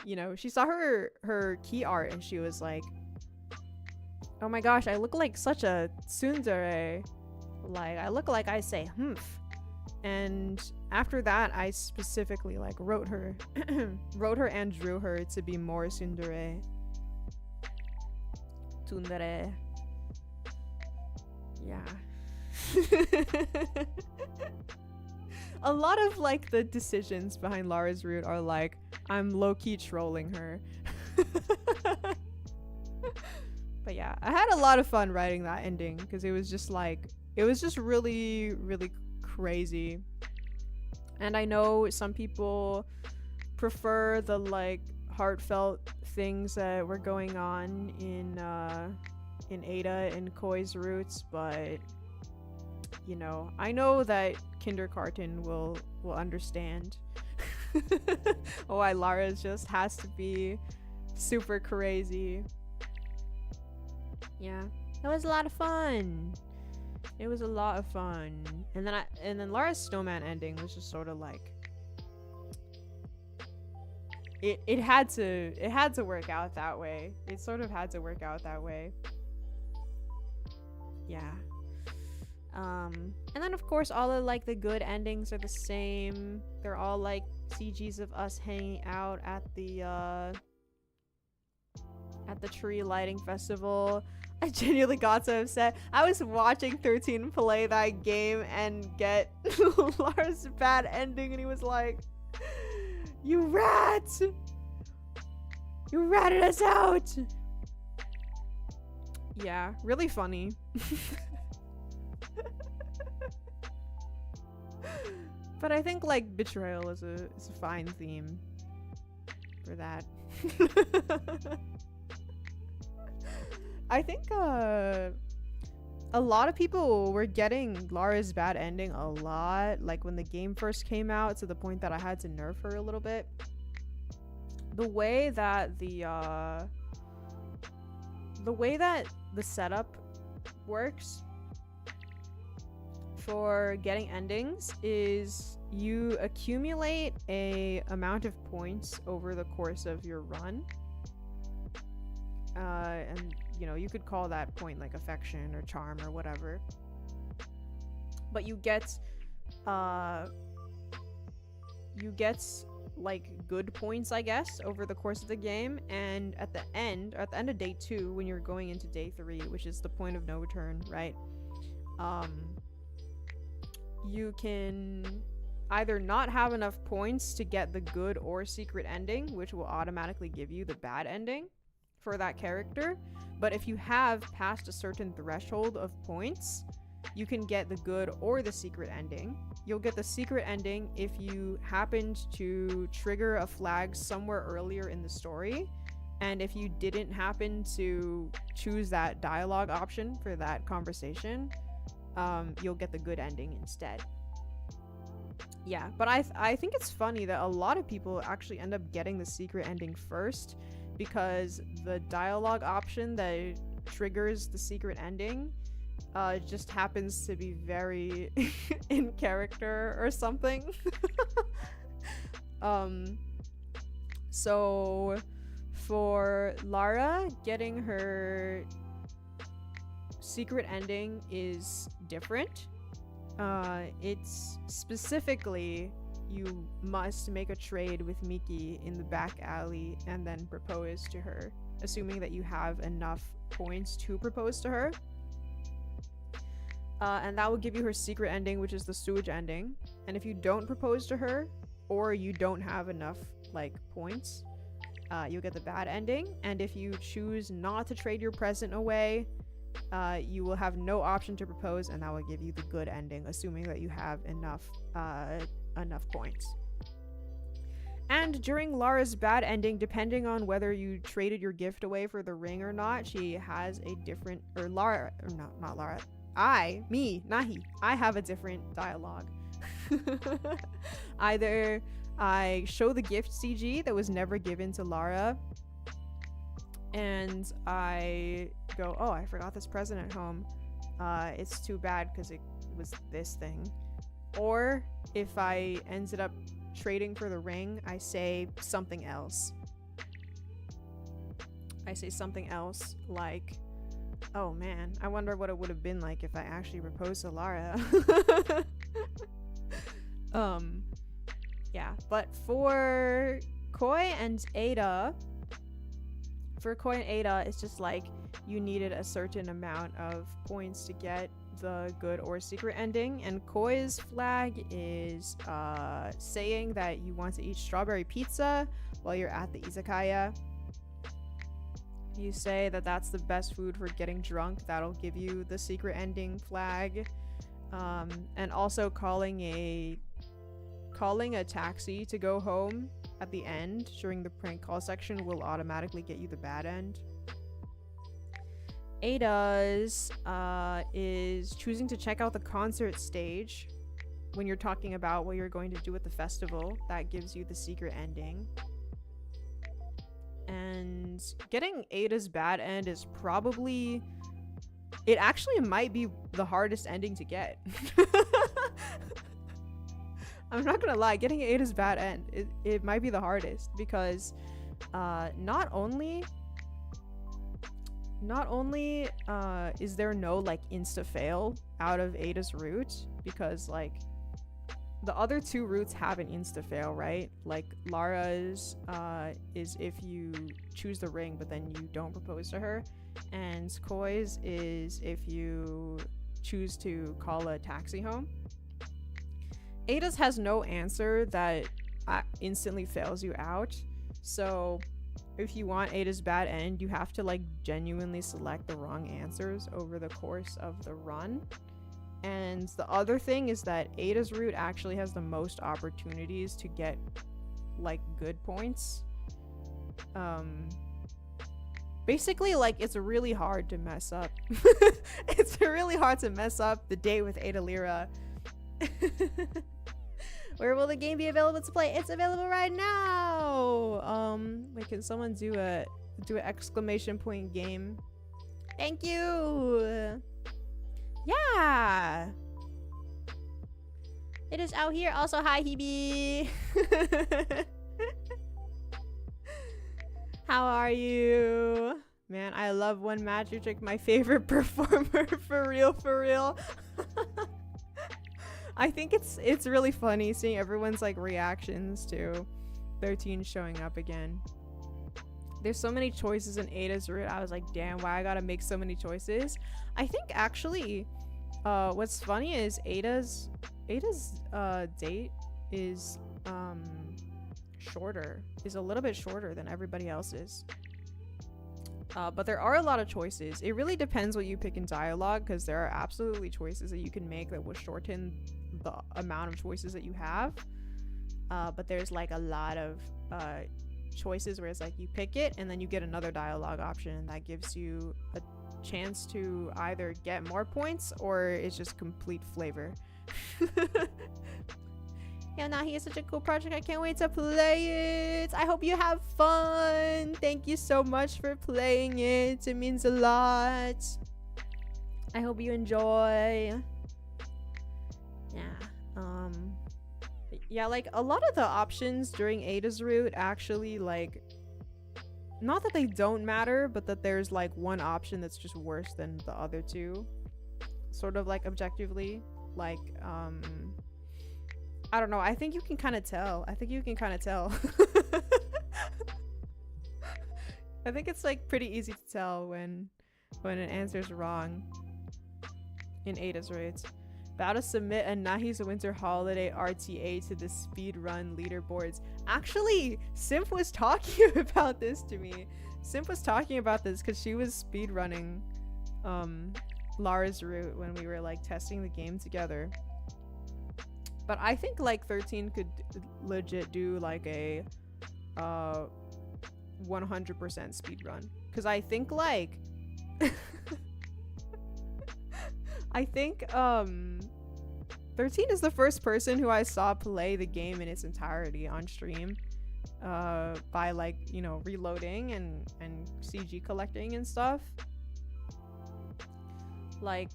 [SPEAKER 1] you know, she saw her key art and she was like, oh my gosh, I look like such a tsundere. Like, I look like I say humph. And after that, I specifically, like, wrote her and drew her to be more tsundere. Tsundere. Yeah. A lot of like the decisions behind Lara's route are like, I'm low-key trolling her. But yeah, I had a lot of fun writing that ending because it was just like, it was just really, really crazy. And I know some people prefer the like heartfelt things that were going on in Ada and Koi's roots, but you know, I know that kindergarten will understand why Lara just has to be super crazy. Yeah, it was a lot of fun. It was a lot of fun. And then Lara's snowman ending was just sort of like, it had to work out that way. It sort of had to work out that way. Yeah. And then of course all of like the good endings are the same. They're all like CGs of us hanging out at the tree lighting festival. I genuinely got so upset. I was watching 13 play that game and get Lars' bad ending, and he was like, "You rat! You ratted us out!" Yeah, really funny. But I think like betrayal is a fine theme for that. I think a lot of people were getting Lara's bad ending a lot, like when the game first came out, to the point that I had to nerf her a little bit. The way that the setup works for getting endings is you accumulate a amount of points over the course of your run. And you know, you could call that point like affection or charm or whatever. But you get like good points, I guess, over the course of the game, and at the end of day 2, when you're going into day 3, which is the point of no return, right? You can either not have enough points to get the good or secret ending, which will automatically give you the bad ending for that character. But if you have passed a certain threshold of points, you can get the good or the secret ending. You'll get the secret ending if you happened to trigger a flag somewhere earlier in the story, and if you didn't happen to choose that dialogue option for that conversation, you'll get the good ending instead. Yeah, but I think it's funny that a lot of people actually end up getting the secret ending first, because the dialogue option that triggers the secret ending just happens to be very in character or something. So for Lara, getting her secret ending is different. It's specifically, you must make a trade with Miki in the back alley and then propose to her, assuming that you have enough points to propose to her. And that will give you her secret ending, which is the sewage ending. And if you don't propose to her, or you don't have enough like points, you'll get the bad ending. And if you choose not to trade your present away, you will have no option to propose, and that will give you the good ending, assuming that you have enough points. And during Lara's bad ending, depending on whether you traded your gift away for the ring or not, she has a different, or Lara, or not Lara, Nahi, I have a different dialogue. Either I show the gift CG that was never given to Lara, and I go, oh, I forgot this present at home. It's too bad because it was this thing. Or if I ended up trading for the ring, I say something else. I say something else like, oh man, I wonder what it would have been like if I actually proposed to Lara. Yeah, but for Koi and Ada, it's just like you needed a certain amount of points to get the good or secret ending, and Koi's flag is saying that you want to eat strawberry pizza while you're at the izakaya. You say that that's the best food for getting drunk. That'll give you the secret ending flag. And also calling a taxi to go home at the end during the prank call section will automatically get you the bad end. Ada's is choosing to check out the concert stage when you're talking about what you're going to do at the festival. That gives you the secret ending. And getting Ada's bad end is probably, it actually might be the hardest ending to get. I'm not gonna lie, getting Ada's bad end, it might be the hardest, because not only is there no like insta fail out of Ada's route, because like the other two routes have an insta fail, right? Like Lara's is if you choose the ring but then you don't propose to her, and Koi's is if you choose to call a taxi home. Ada's has no answer that instantly fails you out, so if you want Ada's bad end, you have to like genuinely select the wrong answers over the course of the run. And the other thing is that Ada's route actually has the most opportunities to get like good points. Basically, like, it's really hard to mess up. It's really hard to mess up the date with Ada Lyra. Where will the game be available to play? It's available right now. Wait, can someone do an exclamation point game? Thank you. Yeah. It is out here. Also, hi Hebe. How are you? Man, I love One Magic Trick, my favorite performer. For real. I think it's really funny seeing everyone's like reactions to 13 showing up again. There's so many choices in Ada's route. I was like, damn, why I gotta make so many choices? I think actually what's funny is Ada's date is a little bit shorter than everybody else's. But there are a lot of choices. It really depends what you pick in dialogue, because there are absolutely choices that you can make that will shorten the amount of choices that you have. But there's like a lot of choices where it's like you pick it and then you get another dialogue option that gives you a chance to either get more points or it's just complete flavor. Yeah, Nahi is such a cool project. I can't wait to play it. I hope you have fun. Thank you so much for playing it. It means a lot. I hope you enjoy. Yeah. Yeah, like a lot of the options during Ada's route actually, like, not that they don't matter, but that there's like one option that's just worse than the other two. Sort of like objectively. Like, I don't know. I think you can kind of tell. I think it's like pretty easy to tell when an answer's wrong in Ada's route. About to submit a Nahi's Winter Holiday RTA to the speedrun leaderboards. Actually, Simp was talking about this to me. Simp was talking about this because she was speedrunning Lara's route when we were like testing the game together. But I think like 13 could legit do like a 100% speedrun, because I think like I think 13 is the first person who I saw play the game in its entirety on stream by like, you know, reloading and CG collecting and stuff. Like,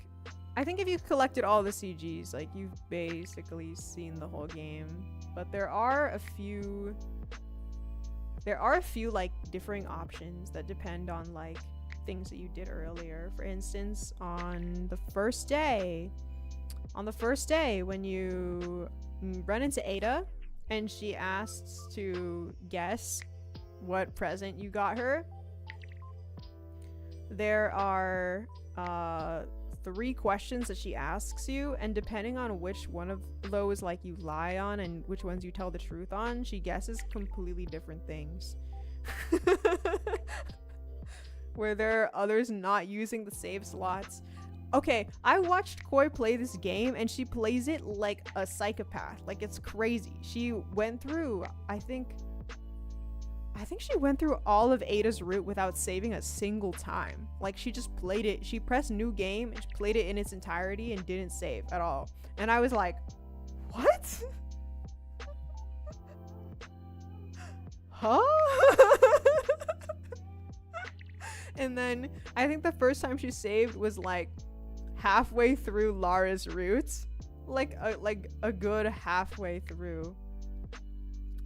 [SPEAKER 1] I think if you collected all the CGs, like, you've basically seen the whole game. But there are a few like differing options that depend on like things that you did earlier. For instance, on the first day when you run into Ada and she asks to guess what present you got her, there are 3 questions that she asks you, and depending on which one of those like you lie on and which ones you tell the truth on, she guesses completely different things. Where there are others not using the save slots. Okay, I watched Koi play this game and she plays it like a psychopath. Like, it's crazy. She went through, I think she went through all of Ada's route without saving a single time. Like, she just played it. She pressed new game and she played it in its entirety and didn't save at all. And I was like, what? Huh? And then I think the first time she saved was like halfway through Lara's route. like a good halfway through.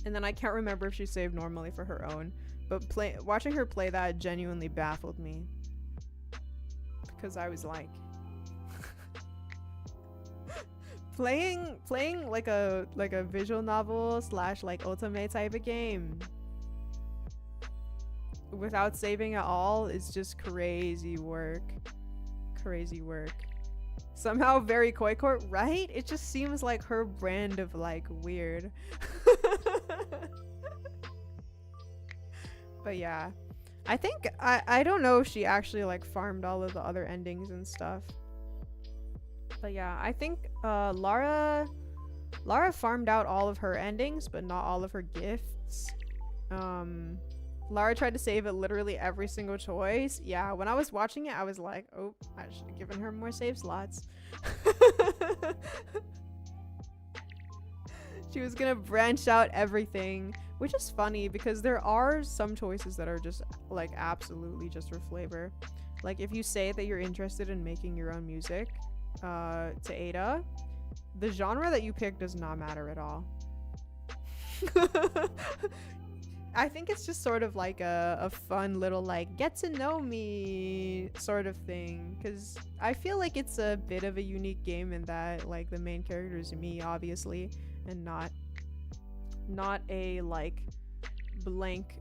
[SPEAKER 1] And then I can't remember if she saved normally for her own. But watching her play that genuinely baffled me. Because I was like playing like a visual novel / like ultimate type of game without saving at all is just crazy work. Crazy work. Somehow very koi court, right? It just seems like her brand of like weird. But yeah, I think I don't know if she actually like farmed all of the other endings and stuff. But yeah, I think Lara farmed out all of her endings, but not all of her gifts. Lara tried to save it literally every single choice. Yeah, when I was watching it, I was like, oh, I should have given her more save slots. She was gonna branch out everything, which is funny because there are some choices that are just like absolutely just for flavor. Like if you say that you're interested in making your own music to Ada, the genre that you pick does not matter at all. I think it's just sort of like a fun little like get to know me sort of thing, because I feel like it's a bit of a unique game in that like the main character is me, obviously, and not a like blank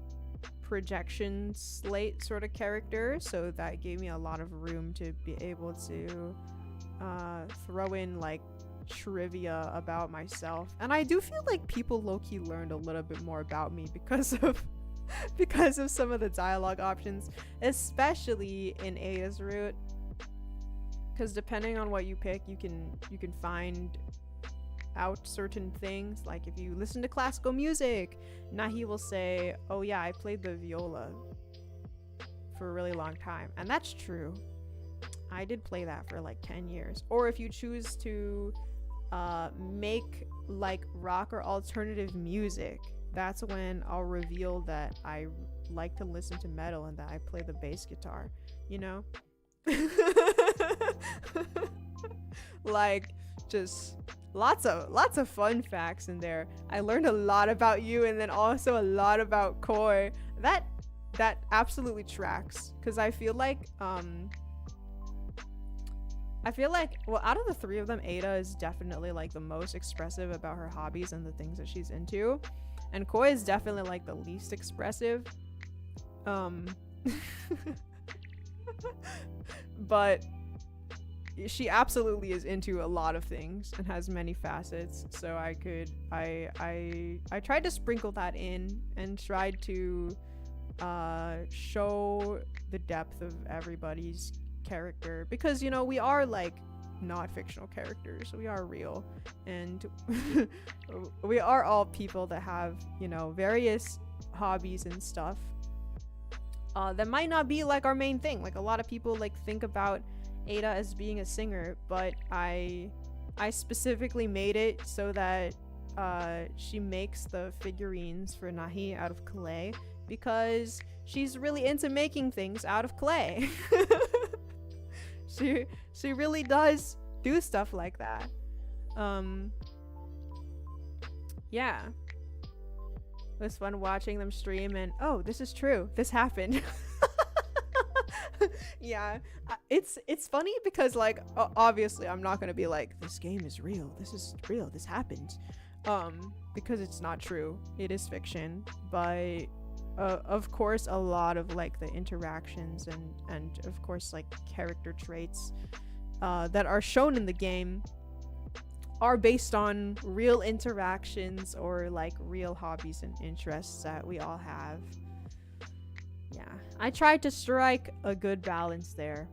[SPEAKER 1] projection slate sort of character. So that gave me a lot of room to be able to throw in like trivia about myself, and I do feel like people low-key learned a little bit more about me because of some of the dialogue options, especially in Ada's route, because depending on what you pick, you can find out certain things. Like if you listen to classical music, Nahi will say, oh yeah, I played the viola for a really long time, and that's true. I did play that for like 10 years. Or if you choose to make like rock or alternative music, that's when I'll reveal that I like to listen to metal and that I play the bass guitar, you know? Like just lots of fun facts in there. I learned a lot about you, and then also a lot about Koi. That absolutely tracks, because I feel like well, out of the three of them, Ada is definitely like the most expressive about her hobbies and the things that she's into, and Koi is definitely like the least expressive. But she absolutely is into a lot of things and has many facets, so I tried to sprinkle that in and tried to show the depth of everybody's character, because you know we are like not fictional characters, we are real, and we are all people that have, you know, various hobbies and stuff that might not be like our main thing. Like a lot of people like think about Ada as being a singer, but I specifically made it so that she makes the figurines for Nahi out of clay, because she's really into making things out of clay. She really does do stuff like that. Yeah. It was fun watching them stream, and oh, this is true. This happened. Yeah, it's funny because like obviously I'm not gonna be like, this game is real, this is real, this happened, because it's not true. It is fiction. But of course a lot of like the interactions and of course like character traits that are shown in the game are based on real interactions or like real hobbies and interests that we all have. Yeah, I tried to strike a good balance there.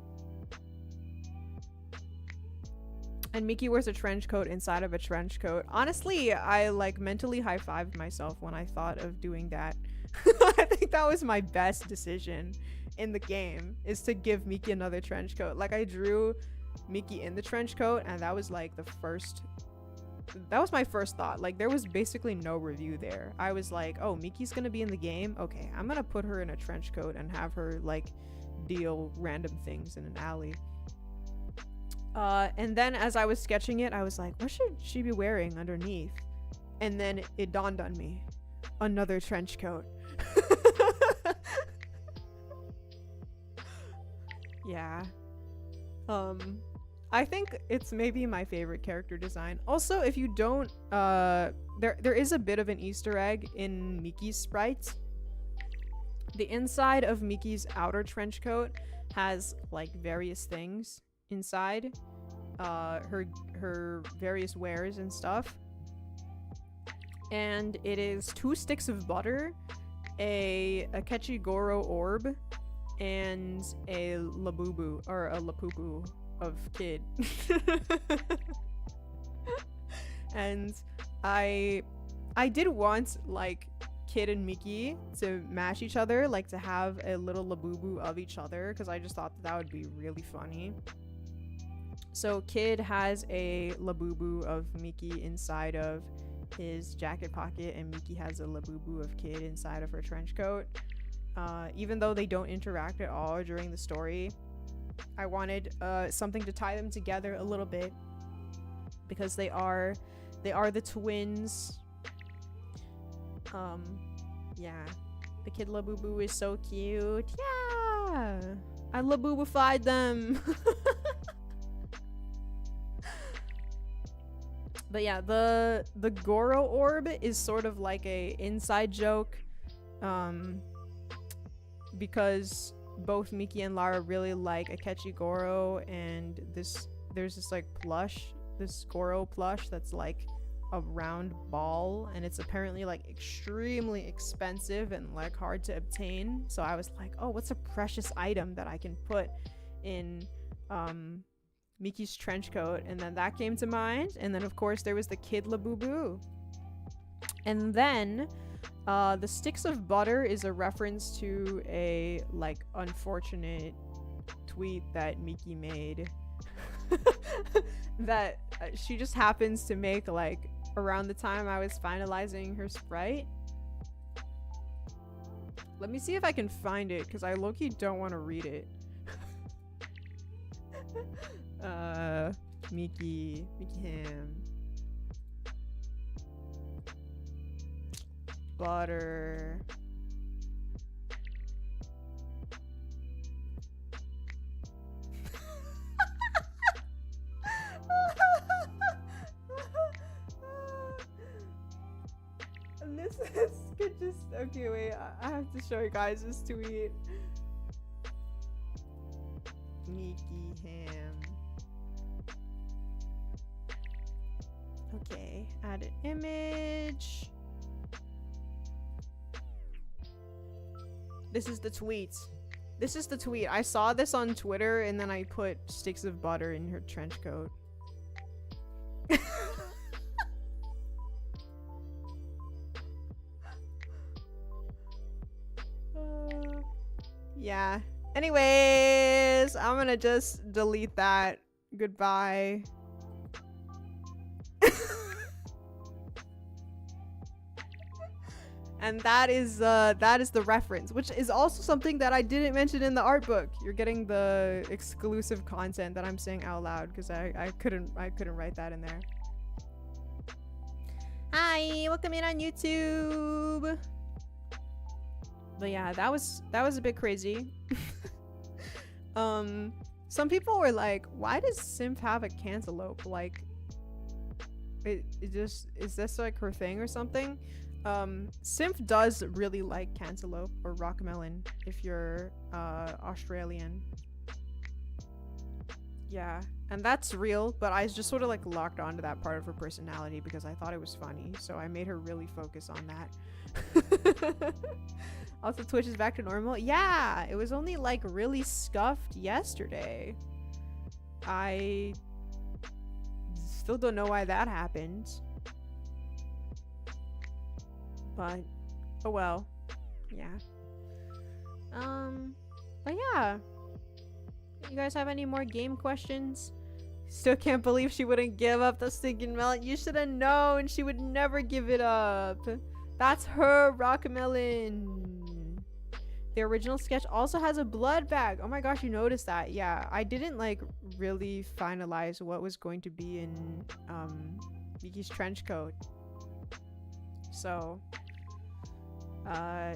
[SPEAKER 1] And Miki wears a trench coat inside of a trench coat. Honestly, I like mentally high-fived myself when I thought of doing that. I think that was my best decision in the game, is to give Miki another trench coat. Like I drew Miki in the trench coat, and that was like that was my first thought. Like there was basically no review there. I was like, oh, Miki's gonna be in the game, okay, I'm gonna put her in a trench coat and have her like deal random things in an alley. And then as I was sketching it, I was like, what should she be wearing underneath? And then it dawned on me. Another trench coat. Yeah. I think it's maybe my favorite character design. Also, if you don't, there is a bit of an Easter egg in Miki's sprite. The inside of Miki's outer trench coat has like various things inside, her various wares and stuff. And it is 2 sticks of butter, a Kechigoro orb, and a labubu or a lapupu of Kid. And I did want like Kid and Miki to match each other, like to have a little labubu of each other, because I just thought that would be really funny. So Kid has a labubu of Miki inside of his jacket pocket, and Miki has a labubu of Kid inside of her trench coat. Even though they don't interact at all during the story, I wanted something to tie them together a little bit, because they are the twins. Yeah, the Kid labubu is so cute. Yeah, I labubified them. But yeah, the Goro orb is sort of like a inside joke, because both Miki and Lara really like Akechi Goro, and there's this like plush, this Goro plush that's like a round ball, and it's apparently like extremely expensive and like hard to obtain. So I was like, oh, what's a precious item that I can put in Miki's trench coat? And then that came to mind, and then of course there was the Kid labubu. And then the sticks of butter is a reference to a like unfortunate tweet that Miki made that she just happens to make like around the time I was finalizing her sprite. Let me see if I can find it, because I low-key don't want to read it. Miki ham. Butter. And this could just, okay, wait, I have to show you guys this tweet. Miki ham. Okay, add an image. This is the tweet. This is the tweet. I saw this on Twitter, and then I put sticks of butter in her trench coat. Yeah. Anyways, I'm gonna just delete that. Goodbye. And that is the reference, which is also something that I didn't mention in the art book. You're getting the exclusive content that I'm saying out loud, because I couldn't write that in there. Hi, welcome in on YouTube. But yeah, that was a bit crazy. Some people were like, why does Simp have a cantaloupe? Like, it just, is this like her thing or something? Simp does really like cantaloupe or rockmelon if you're Australian. Yeah, and that's real, but I just sort of like locked onto that part of her personality because I thought it was funny, so I made her really focus on that. Also, Twitch is back to normal. Yeah, it was only like really scuffed yesterday. I still don't know why that happened. But, oh well. Yeah. But yeah. You guys have any more game questions? Still can't believe she wouldn't give up the stinking melon. You should have known she would never give it up. That's her rockmelon. The original sketch also has a blood bag. Oh my gosh, you noticed that? Yeah, I didn't like really finalize what was going to be in Miki's trench coat. So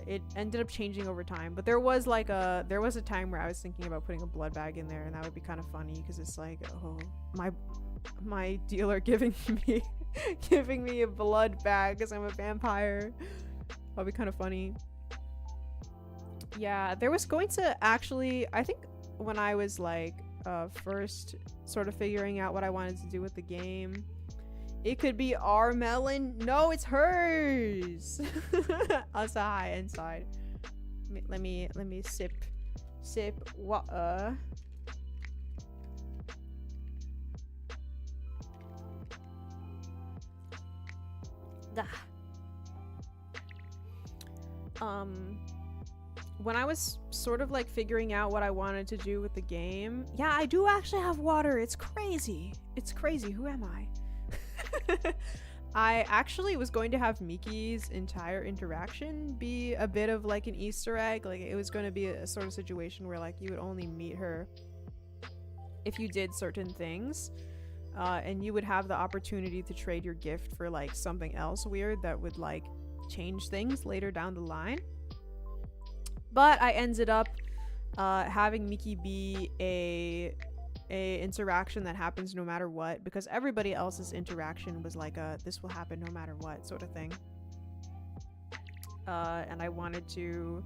[SPEAKER 1] it ended up changing over time. But there was a time where I was thinking about putting a blood bag in there, and that would be kind of funny because it's like, oh, my dealer giving me a blood bag because I'm a vampire. That'd be kind of funny. Yeah, there was going to actually, I think when I was like first sort of figuring out what I wanted to do with the game, it could be our melon. No, it's hers. I'll say hi inside. Let me sip water. When I was sort of like figuring out what I wanted to do with the game, yeah, I do actually have water. It's crazy. It's crazy. Who am I? I actually was going to have Miki's entire interaction be a bit of like an Easter egg. Like it was going to be a sort of situation where like you would only meet her if you did certain things, and you would have the opportunity to trade your gift for like something else weird that would like change things later down the line. But I ended up having Miki be a interaction that happens no matter what, because everybody else's interaction was like a this will happen no matter what sort of thing. And I wanted to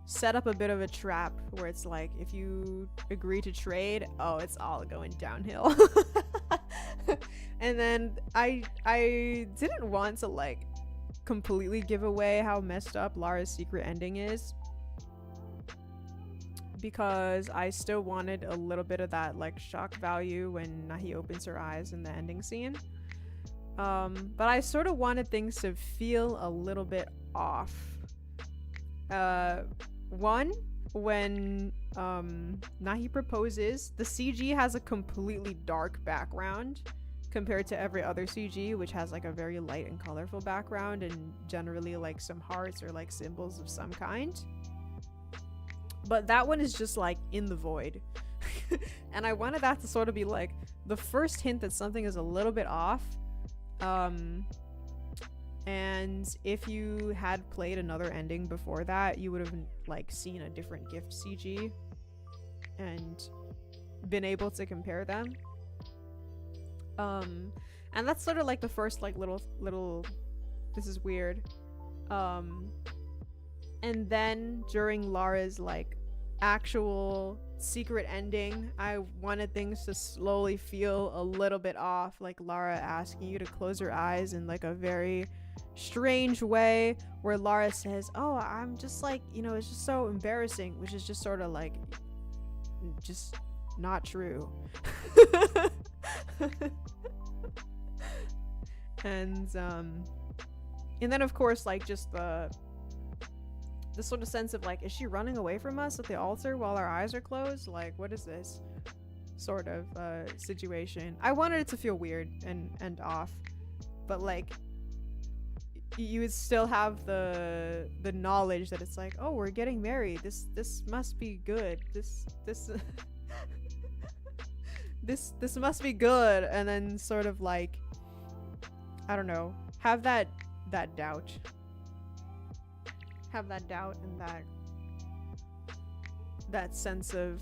[SPEAKER 1] set up a bit of a trap where it's like if you agree to trade, oh, it's all going downhill. And then I didn't want to like completely give away how messed up Lara's secret ending is, because I still wanted a little bit of that like shock value when Nahi opens her eyes in the ending scene. But I sort of wanted things to feel a little bit off. One, when Nahi proposes, the CG has a completely dark background compared to every other CG, which has like a very light and colorful background and generally like some hearts or like symbols of some kind. But that one is just like in the void. And I wanted that to sort of be like the first hint that something is a little bit off. And if you had played another ending before that, you would have like seen a different gift CG and been able to compare them. And that's sort of like the first like little this is weird. And then during Lara's like actual secret ending, I wanted things to slowly feel a little bit off, like Lara asking you to close your eyes in like a very strange way, where Lara says, oh, I'm just like, you know, it's just so embarrassing, which is just sort of like just not true. And then of course like just the sort of sense of like, is she running away from us at the altar while our eyes are closed? Like, what is this sort of situation? I wanted it to feel weird and off, but like you would still have the knowledge that it's like, oh, we're getting married. This must be good. This this must be good. And then sort of like, I don't know, have that doubt. Have that doubt and that sense of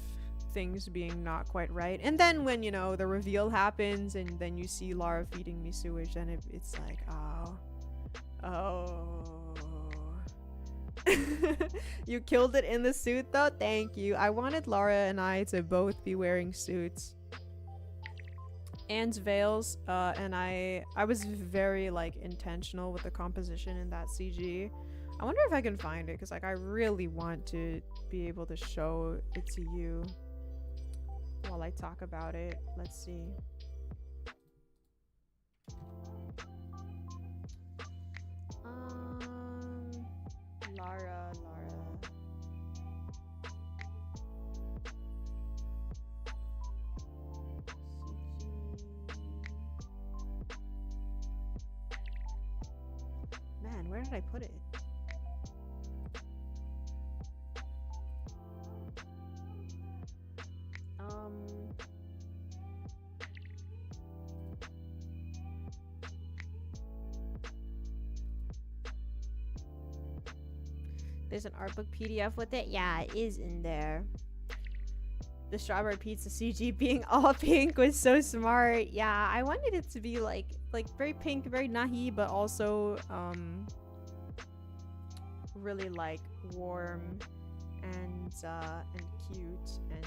[SPEAKER 1] things being not quite right. And then when, you know, the reveal happens and then you see Lara feeding me sewage, then it's like, oh. You killed it in the suit though. Thank you. I wanted Lara and I to both be wearing suits and veils, and I was very like intentional with the composition in that CG. I wonder if I can find it, because like I really want to be able to show it to you while I talk about it. Let's see. Lara. Man, where did I put it? There's an art book PDF with it. Yeah, it is in there. The strawberry pizza CG being all pink was so smart. Yeah, I wanted it to be like very pink, very nahi, but also really like warm and cute and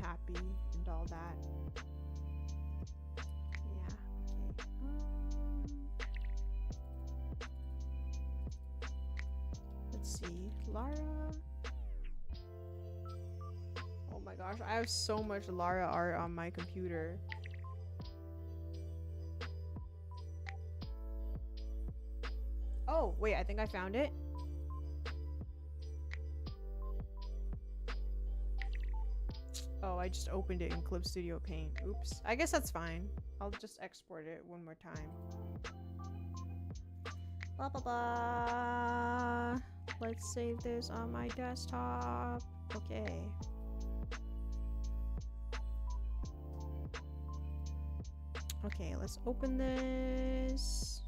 [SPEAKER 1] happy and all that. Yeah. Okay. Let's see, Lara. Oh my gosh, I have so much Lara art on my computer. Oh wait, I think I found it. Oh, I just opened it in Clip Studio Paint. Oops. I guess that's fine. I'll just export it one more time. Blah blah blah. Let's save this on my desktop. Okay. Okay, let's open this.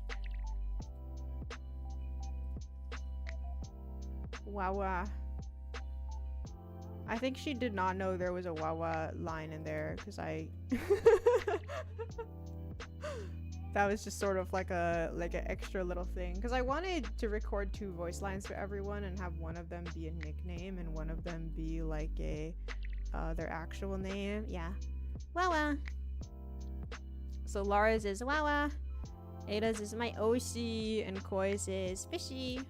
[SPEAKER 1] Wawa. I think she did not know there was a Wawa line in there because I that was just sort of like an extra little thing because I wanted to record 2 voice lines for everyone and have one of them be a nickname and one of them be like a their actual name. Yeah. Wawa. So Lara's is Wawa, Ada's is my Oshi, and Koi's is Fishy.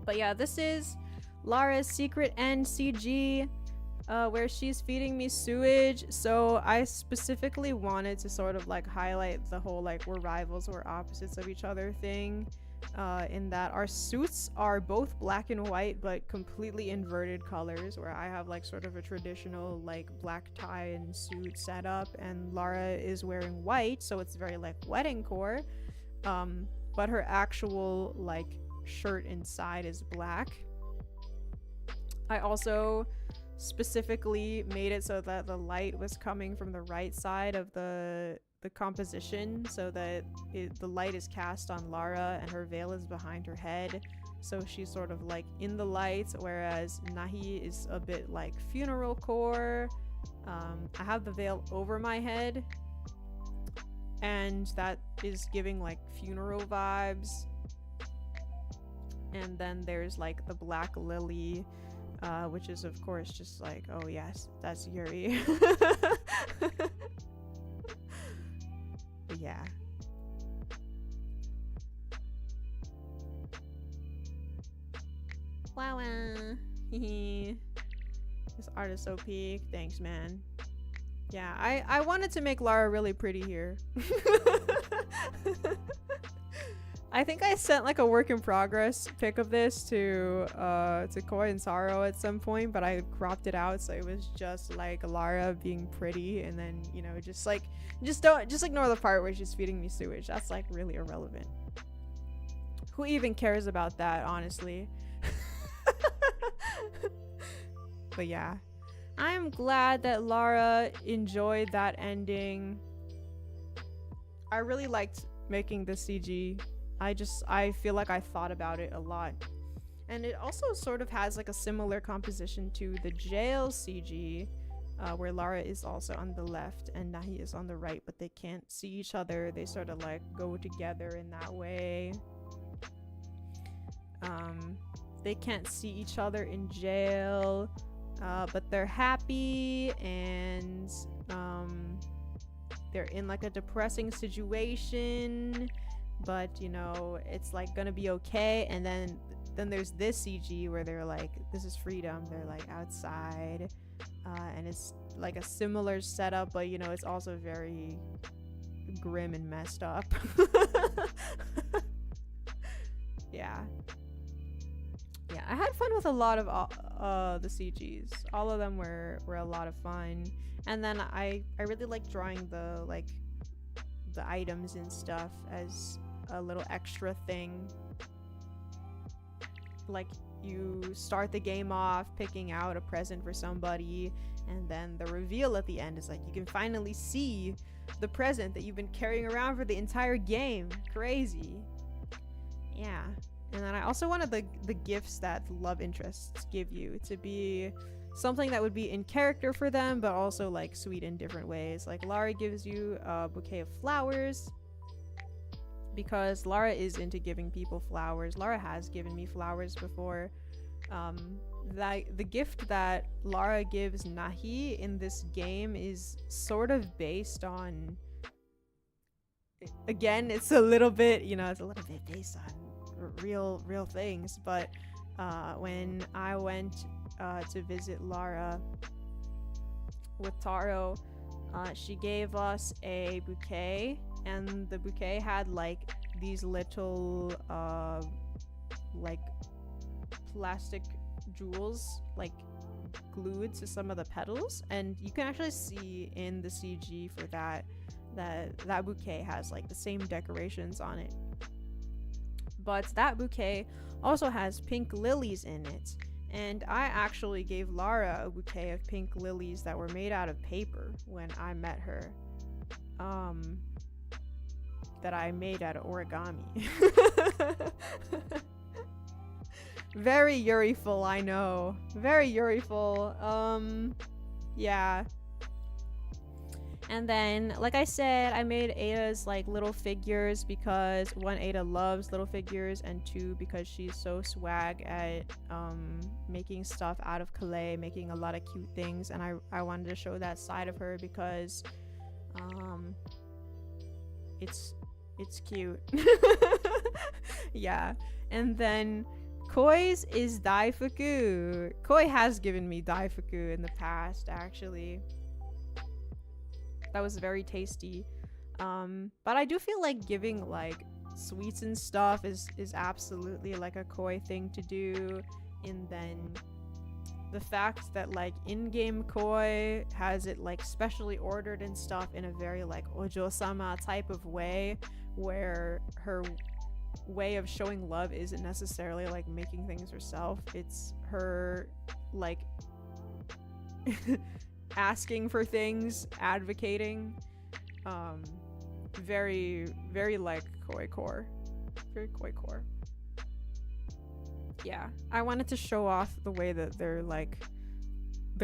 [SPEAKER 1] But yeah, this is Lara's secret end CG, where she's feeding me sewage. So I specifically wanted to sort of like highlight the whole like we're rivals, we're opposites of each other thing, in that our suits are both black and white but completely inverted colors, where I have like sort of a traditional like black tie and suit setup and Lara is wearing white, so it's very like wedding core, but her actual like shirt inside is black. I also specifically made it so that the light was coming from the right side of the composition, so that the light is cast on Lara and her veil is behind her head, so she's sort of like in the light, whereas Nahi is a bit like funeral core. I have the veil over my head and that is giving like funeral vibes, and then there's like the black lily, which is of course just like, oh yes, that's Yuri. But yeah. Wow. This art is so peak. Thanks, man. Yeah, I wanted to make Lara really pretty here. I think I sent like a work in progress pic of this to Koi and Saro at some point, but I cropped it out so it was just like Lara being pretty, and then, you know, just ignore the part where she's feeding me sewage. That's like really irrelevant. Who even cares about that, honestly? But yeah, I'm glad that Lara enjoyed that ending. I really liked making the CG. I feel like I thought about it a lot. And it also sort of has like a similar composition to the jail CG, where Lara is also on the left and Nahi is on the right, but they can't see each other. They sort of like go together in that way. They can't see each other in jail, but they're happy, and they're in like a depressing situation, but you know, it's like gonna be okay. And then there's this CG where they're like, this is freedom, they're like outside, and it's like a similar setup, but you know, it's also very grim and messed up. Yeah, I had fun with a lot of the CGs. All of them were a lot of fun. And then I really like drawing the items and stuff as a little extra thing. Like, you start the game off picking out a present for somebody, and then the reveal at the end is like, you can finally see the present that you've been carrying around for the entire game. Crazy. Yeah. And then I also wanted the gifts that love interests give you to be something that would be in character for them, but also like sweet in different ways. Like Lara gives you a bouquet of flowers because Lara is into giving people flowers. Lara has given me flowers before. The gift that Lara gives Nahi in this game is sort of based on, again, it's a little bit, it's a little bit based on real things, but when I went to visit Lara with Taro, she gave us a bouquet, and the bouquet had like these little like plastic jewels like glued to some of the petals, and you can actually see in the CG for that bouquet has like the same decorations on it. But that bouquet also has pink lilies in it, and I actually gave Lara a bouquet of pink lilies that were made out of paper when I met her, that I made out of origami. Very Yuriful, I know. Very Yuriful. Yeah. And then, like I said, I made Ada's like little figures because one, Ada loves little figures, and two, because she's so swag at making stuff out of clay, making a lot of cute things, and I wanted to show that side of her because it's cute. Yeah. And then Koi's is Daifuku. Koi has given me Daifuku in the past, actually. That was very tasty. But I do feel like giving like sweets and stuff is absolutely like a Koi thing to do. And then the fact that like in-game Koi has it like specially ordered and stuff in a very like ojo-sama type of way, where her way of showing love isn't necessarily like making things herself. It's her like asking for things, advocating. Very like Koi core. Very Koi core. Yeah, I wanted to show off the way that they're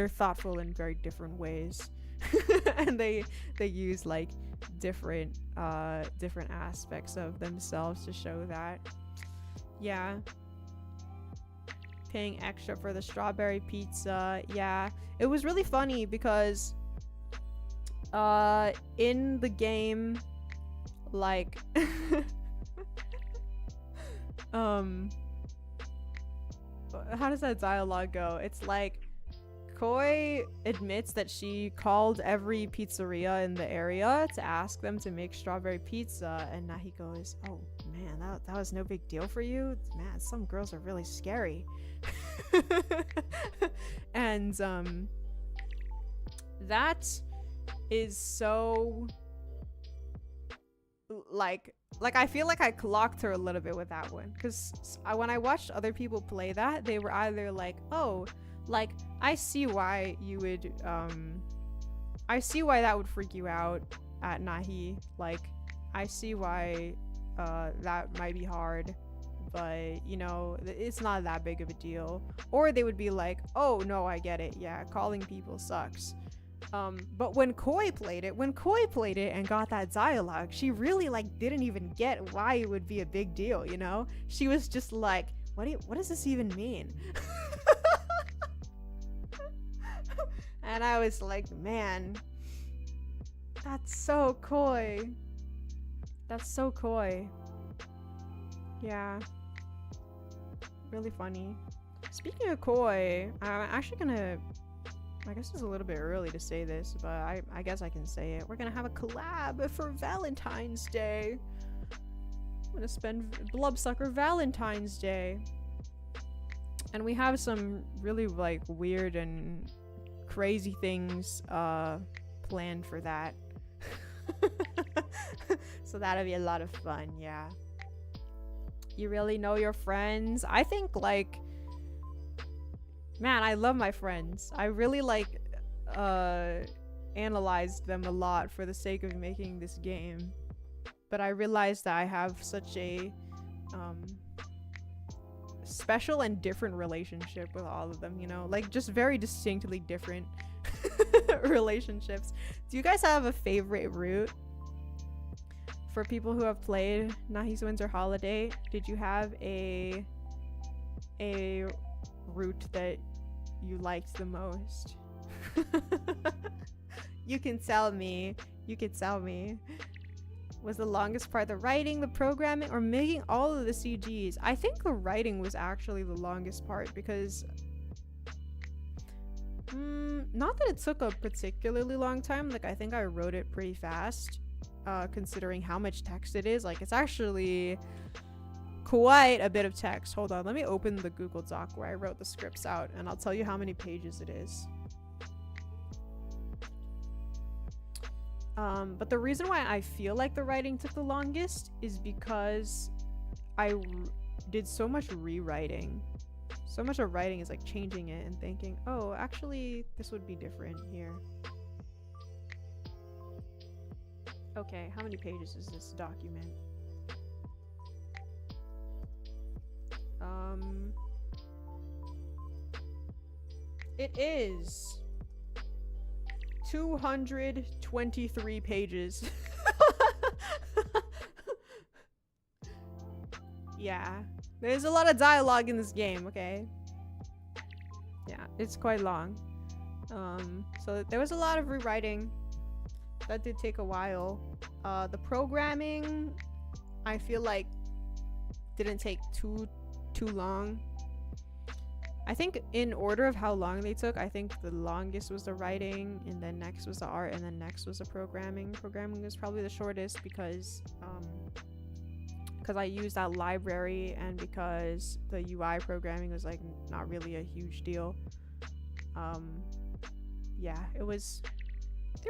[SPEAKER 1] thoughtful in very different ways. And they use like different aspects of themselves to show that. Yeah. Paying extra for the strawberry pizza. Yeah, it was really funny because in the game, like how does that dialogue go? It's like Koi admits that she called every pizzeria in the area to ask them to make strawberry pizza, and Nahi goes, "Oh man, that was no big deal for you? Man, some girls are really scary." And that is so like I feel like I clocked her a little bit with that one, because when I watched other people play that, they were either like, oh, like I see why you would I see why that would freak you out at Nahi, like I see why that might be hard, but you know, it's not that big of a deal. Or they would be like, oh no, I get it, yeah, calling people sucks. But when Koi played it and got that dialogue, she really like didn't even get why it would be a big deal, you know? She was just like, what does this even mean? And I was like, man, that's so Koi. That's so Koi. Yeah. Really funny. Speaking of Koi, I'm actually gonna, I guess it's a little bit early to say this, but I guess I can say it. We're gonna have a collab for Valentine's Day. I'm gonna spend Blubsucker Valentine's Day. And we have some really like weird and crazy things planned for that. So that'll be a lot of fun, yeah. You really know your friends. I think like, man, I love my friends. I really like analyzed them a lot for the sake of making this game. But I realized that I have such a special and different relationship with all of them, you know, like just very distinctly different relationships. Do you guys have a favorite route? For people who have played Nahi's Winter Holiday, did you have a route that you liked the most? You can tell me. You can tell me. Was the longest part the writing, the programming, or making all of the CGs? I think the writing was actually the longest part because not that it took a particularly long time. Like, I think I wrote it pretty fast, considering how much text it is. Like, it's actually quite a bit of text. Hold on, let me open the Google Doc where I wrote the scripts out, and I'll tell you how many pages it is. But the reason why I feel like the writing took the longest is because I did so much rewriting. So much of writing is like changing it and thinking, oh, actually, this would be different here. Okay, how many pages is this document? It is 223 pages. Yeah, there's a lot of dialogue in this game, okay? Yeah, it's quite long. So there was a lot of rewriting. That did take a while. The programming, I feel like, didn't take too long. I think in order of how long they took, I think the longest was the writing, and then next was the art, and then next was the programming. Programming was probably the shortest because I used that library, and because the UI programming was like not really a huge deal. Yeah, there were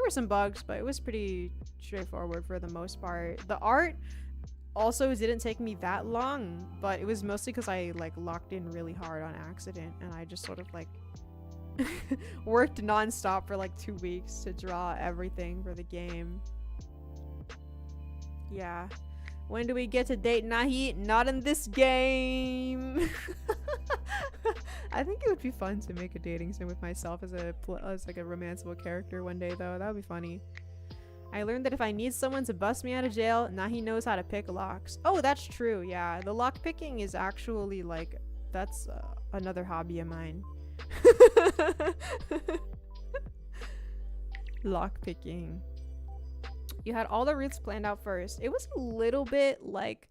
[SPEAKER 1] some bugs, but it was pretty straightforward for the most part. The art also didn't take me that long, but it was mostly because I like locked in really hard on accident, and I just sort of like worked non-stop for like 2 weeks to draw everything for the game. Yeah. When do we get to date Nahi? Not in this game. I think it would be fun to make a dating sim with myself as like a romanceable character one day, though. That would be funny. I learned that if I need someone to bust me out of jail, Nahi knows how to pick locks. Oh, that's true. Yeah, the lock picking is actually like, that's another hobby of mine. Lock picking. You had all the routes planned out first. It was a little bit like,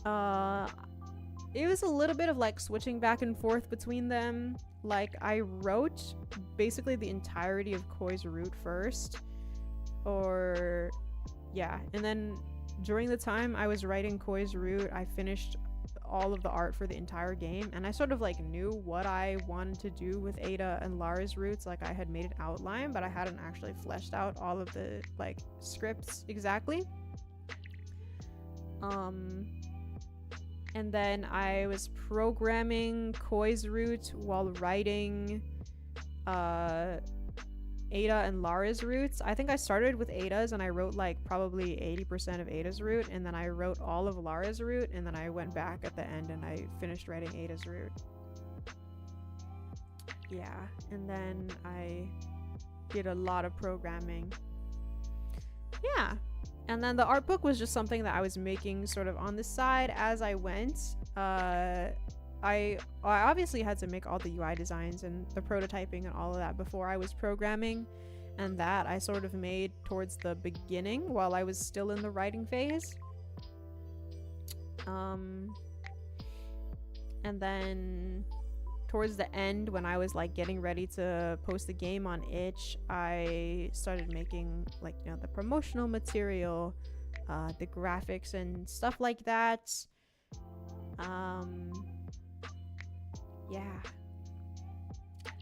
[SPEAKER 1] it was a little bit of like switching back and forth between them. Like, I wrote basically the entirety of Koi's route first. Or yeah, and then during the time I was writing Koi's route, I finished all of the art for the entire game, and I sort of like knew what I wanted to do with Ada and Lara's routes. Like, I had made an outline, but I hadn't actually fleshed out all of the like scripts exactly. And then I was programming Koi's route while writing Ada and Lara's routes. I think I started with Ada's, and I wrote like probably 80% of Ada's route, and then I wrote all of Lara's route, and then I went back at the end and I finished writing Ada's route. Yeah, and then I did a lot of programming. Yeah, and then the art book was just something that I was making sort of on the side as I went. I obviously had to make all the UI designs and the prototyping and all of that before I was programming, and that I sort of made towards the beginning while I was still in the writing phase. And then towards the end, when I was like getting ready to post the game on itch, I started making like, you know, the promotional material, the graphics and stuff like that. Yeah,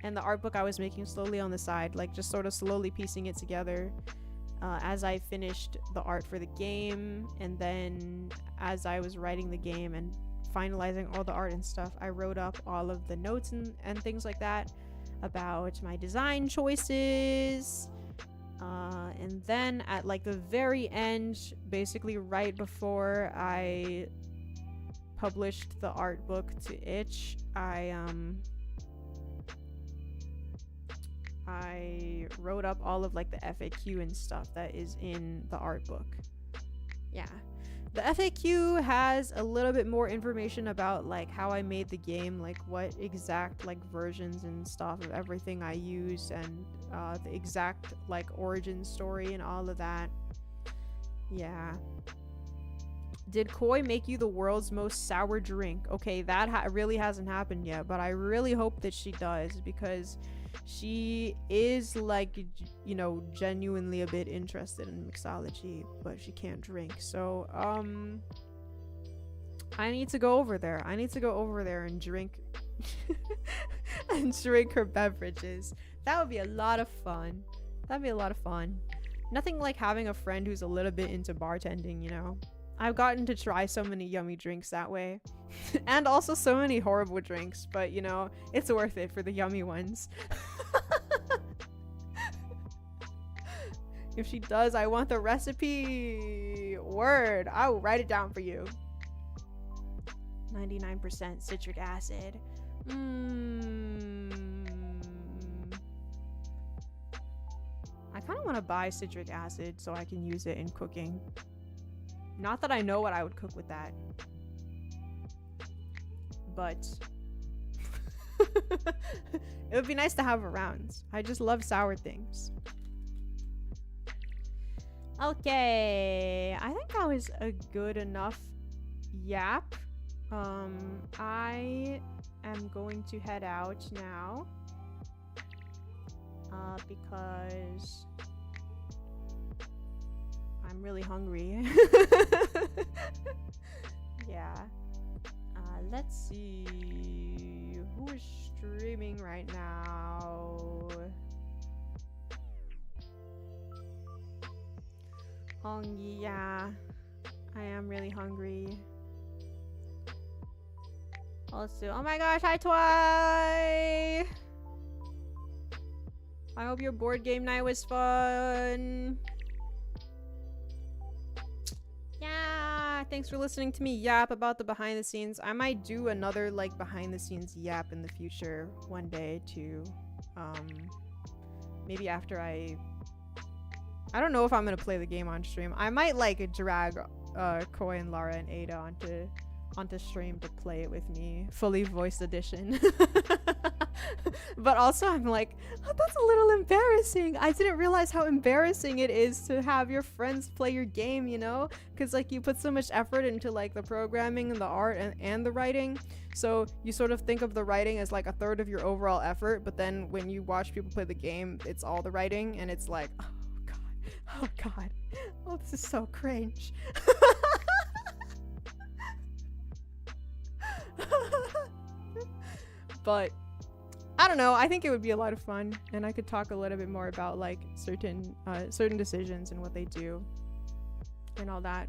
[SPEAKER 1] and the art book I was making slowly on the side, like just sort of slowly piecing it together as I finished the art for the game, and then as I was writing the game and finalizing all the art and stuff, I wrote up all of the notes and things like that about my design choices, and then at like the very end, basically right before I published the art book to itch, I wrote up all of like the FAQ and stuff that is in the art book. Yeah. The FAQ has a little bit more information about like how I made the game, like what exact like versions and stuff of everything I used, and the exact like origin story and all of that. Yeah. Did Koi make you the world's most sour drink? Okay, that really hasn't happened yet, but I really hope that she does, because she is like, you know, genuinely a bit interested in mixology, but she can't drink. So I need to go over there. I need to go over there and drink and drink her beverages. That would be a lot of fun. That'd be a lot of fun. Nothing like having a friend who's a little bit into bartending, you know. I've gotten to try so many yummy drinks that way. And also so many horrible drinks, but you know, it's worth it for the yummy ones. If she does, I want the recipe. Word. I will write it down for you. 99% citric acid. I kind of want to buy citric acid so I can use it in cooking. Not that I know what I would cook with that, but it would be nice to have around. I just love sour things. Okay, I think that was a good enough yap. I am going to head out now because I'm really hungry. Yeah. Let's see who is streaming right now. Hungry, yeah. I am really hungry. Also, oh my gosh, hi Twi! I hope your board game night was fun. Yeah, thanks for listening to me yap about the behind the scenes. I might do another like behind the scenes yap in the future one day too. Maybe after I don't know if I'm gonna play the game on stream. I might like drag Koi and Lara and Ada onto stream to play it with me, fully voiced edition. But also I'm like, oh, that's a little embarrassing. I didn't realize how embarrassing it is to have your friends play your game, you know, because like you put so much effort into like the programming and the art and the writing, so you sort of think of the writing as like a third of your overall effort, but then when you watch people play the game, it's all the writing, and it's like, oh god, oh this is so cringe. But I don't know, I think it would be a lot of fun, and I could talk a little bit more about like certain decisions and what they do and all that.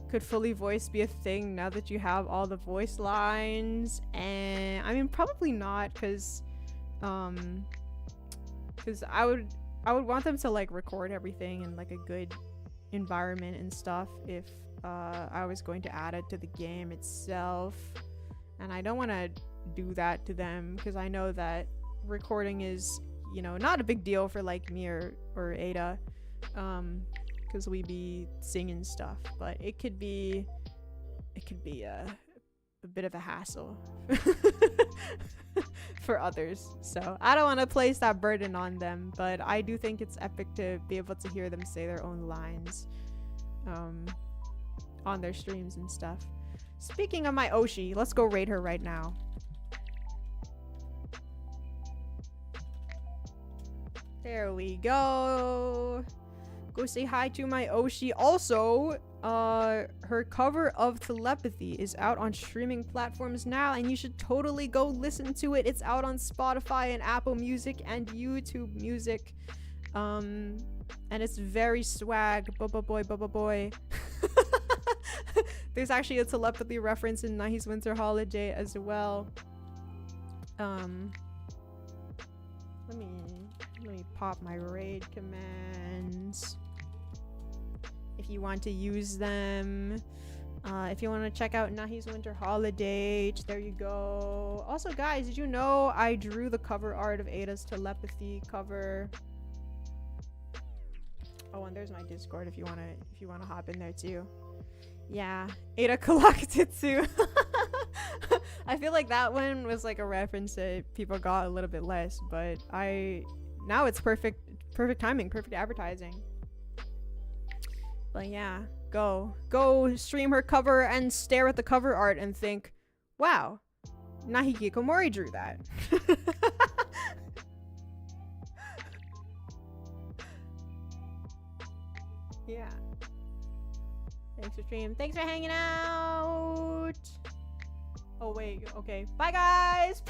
[SPEAKER 1] Could fully voice be a thing now that you have all the voice lines? And I mean, probably not, because I would want them to like record everything in like a good environment and stuff if I was going to add it to the game itself, and I don't want to do that to them because I know that recording is, you know, not a big deal for like me or Ada, because we be singing stuff, but it could be a bit of a hassle for others. So I don't want to place that burden on them, but I do think it's epic to be able to hear them say their own lines on their streams and stuff. Speaking of my Oshi, let's go raid her right now. There we go. Go say hi to my Oshi. Also, her cover of Telepathy is out on streaming platforms now, and you should totally go listen to it. It's out on Spotify and Apple Music and YouTube Music. And it's very swag. Bubba boy. There's actually a Telepathy reference in Nice Winter Holiday as well. Let me pop my raid commands if you want to use them. If you want to check out Nahi's Winter Holiday, there you go. Also, guys, did you know I drew the cover art of Ada's telepathy cover? Oh, and there's my Discord if you wanna hop in there too. Yeah, Ada collected too. I feel like that one was like a reference that people got a little bit less, but now it's perfect timing, perfect advertising. But yeah, go stream her cover and stare at the cover art and think, wow, Nahi Kikomori drew that. Yeah. Thanks for stream. Thanks for hanging out. Oh wait, okay. Bye guys.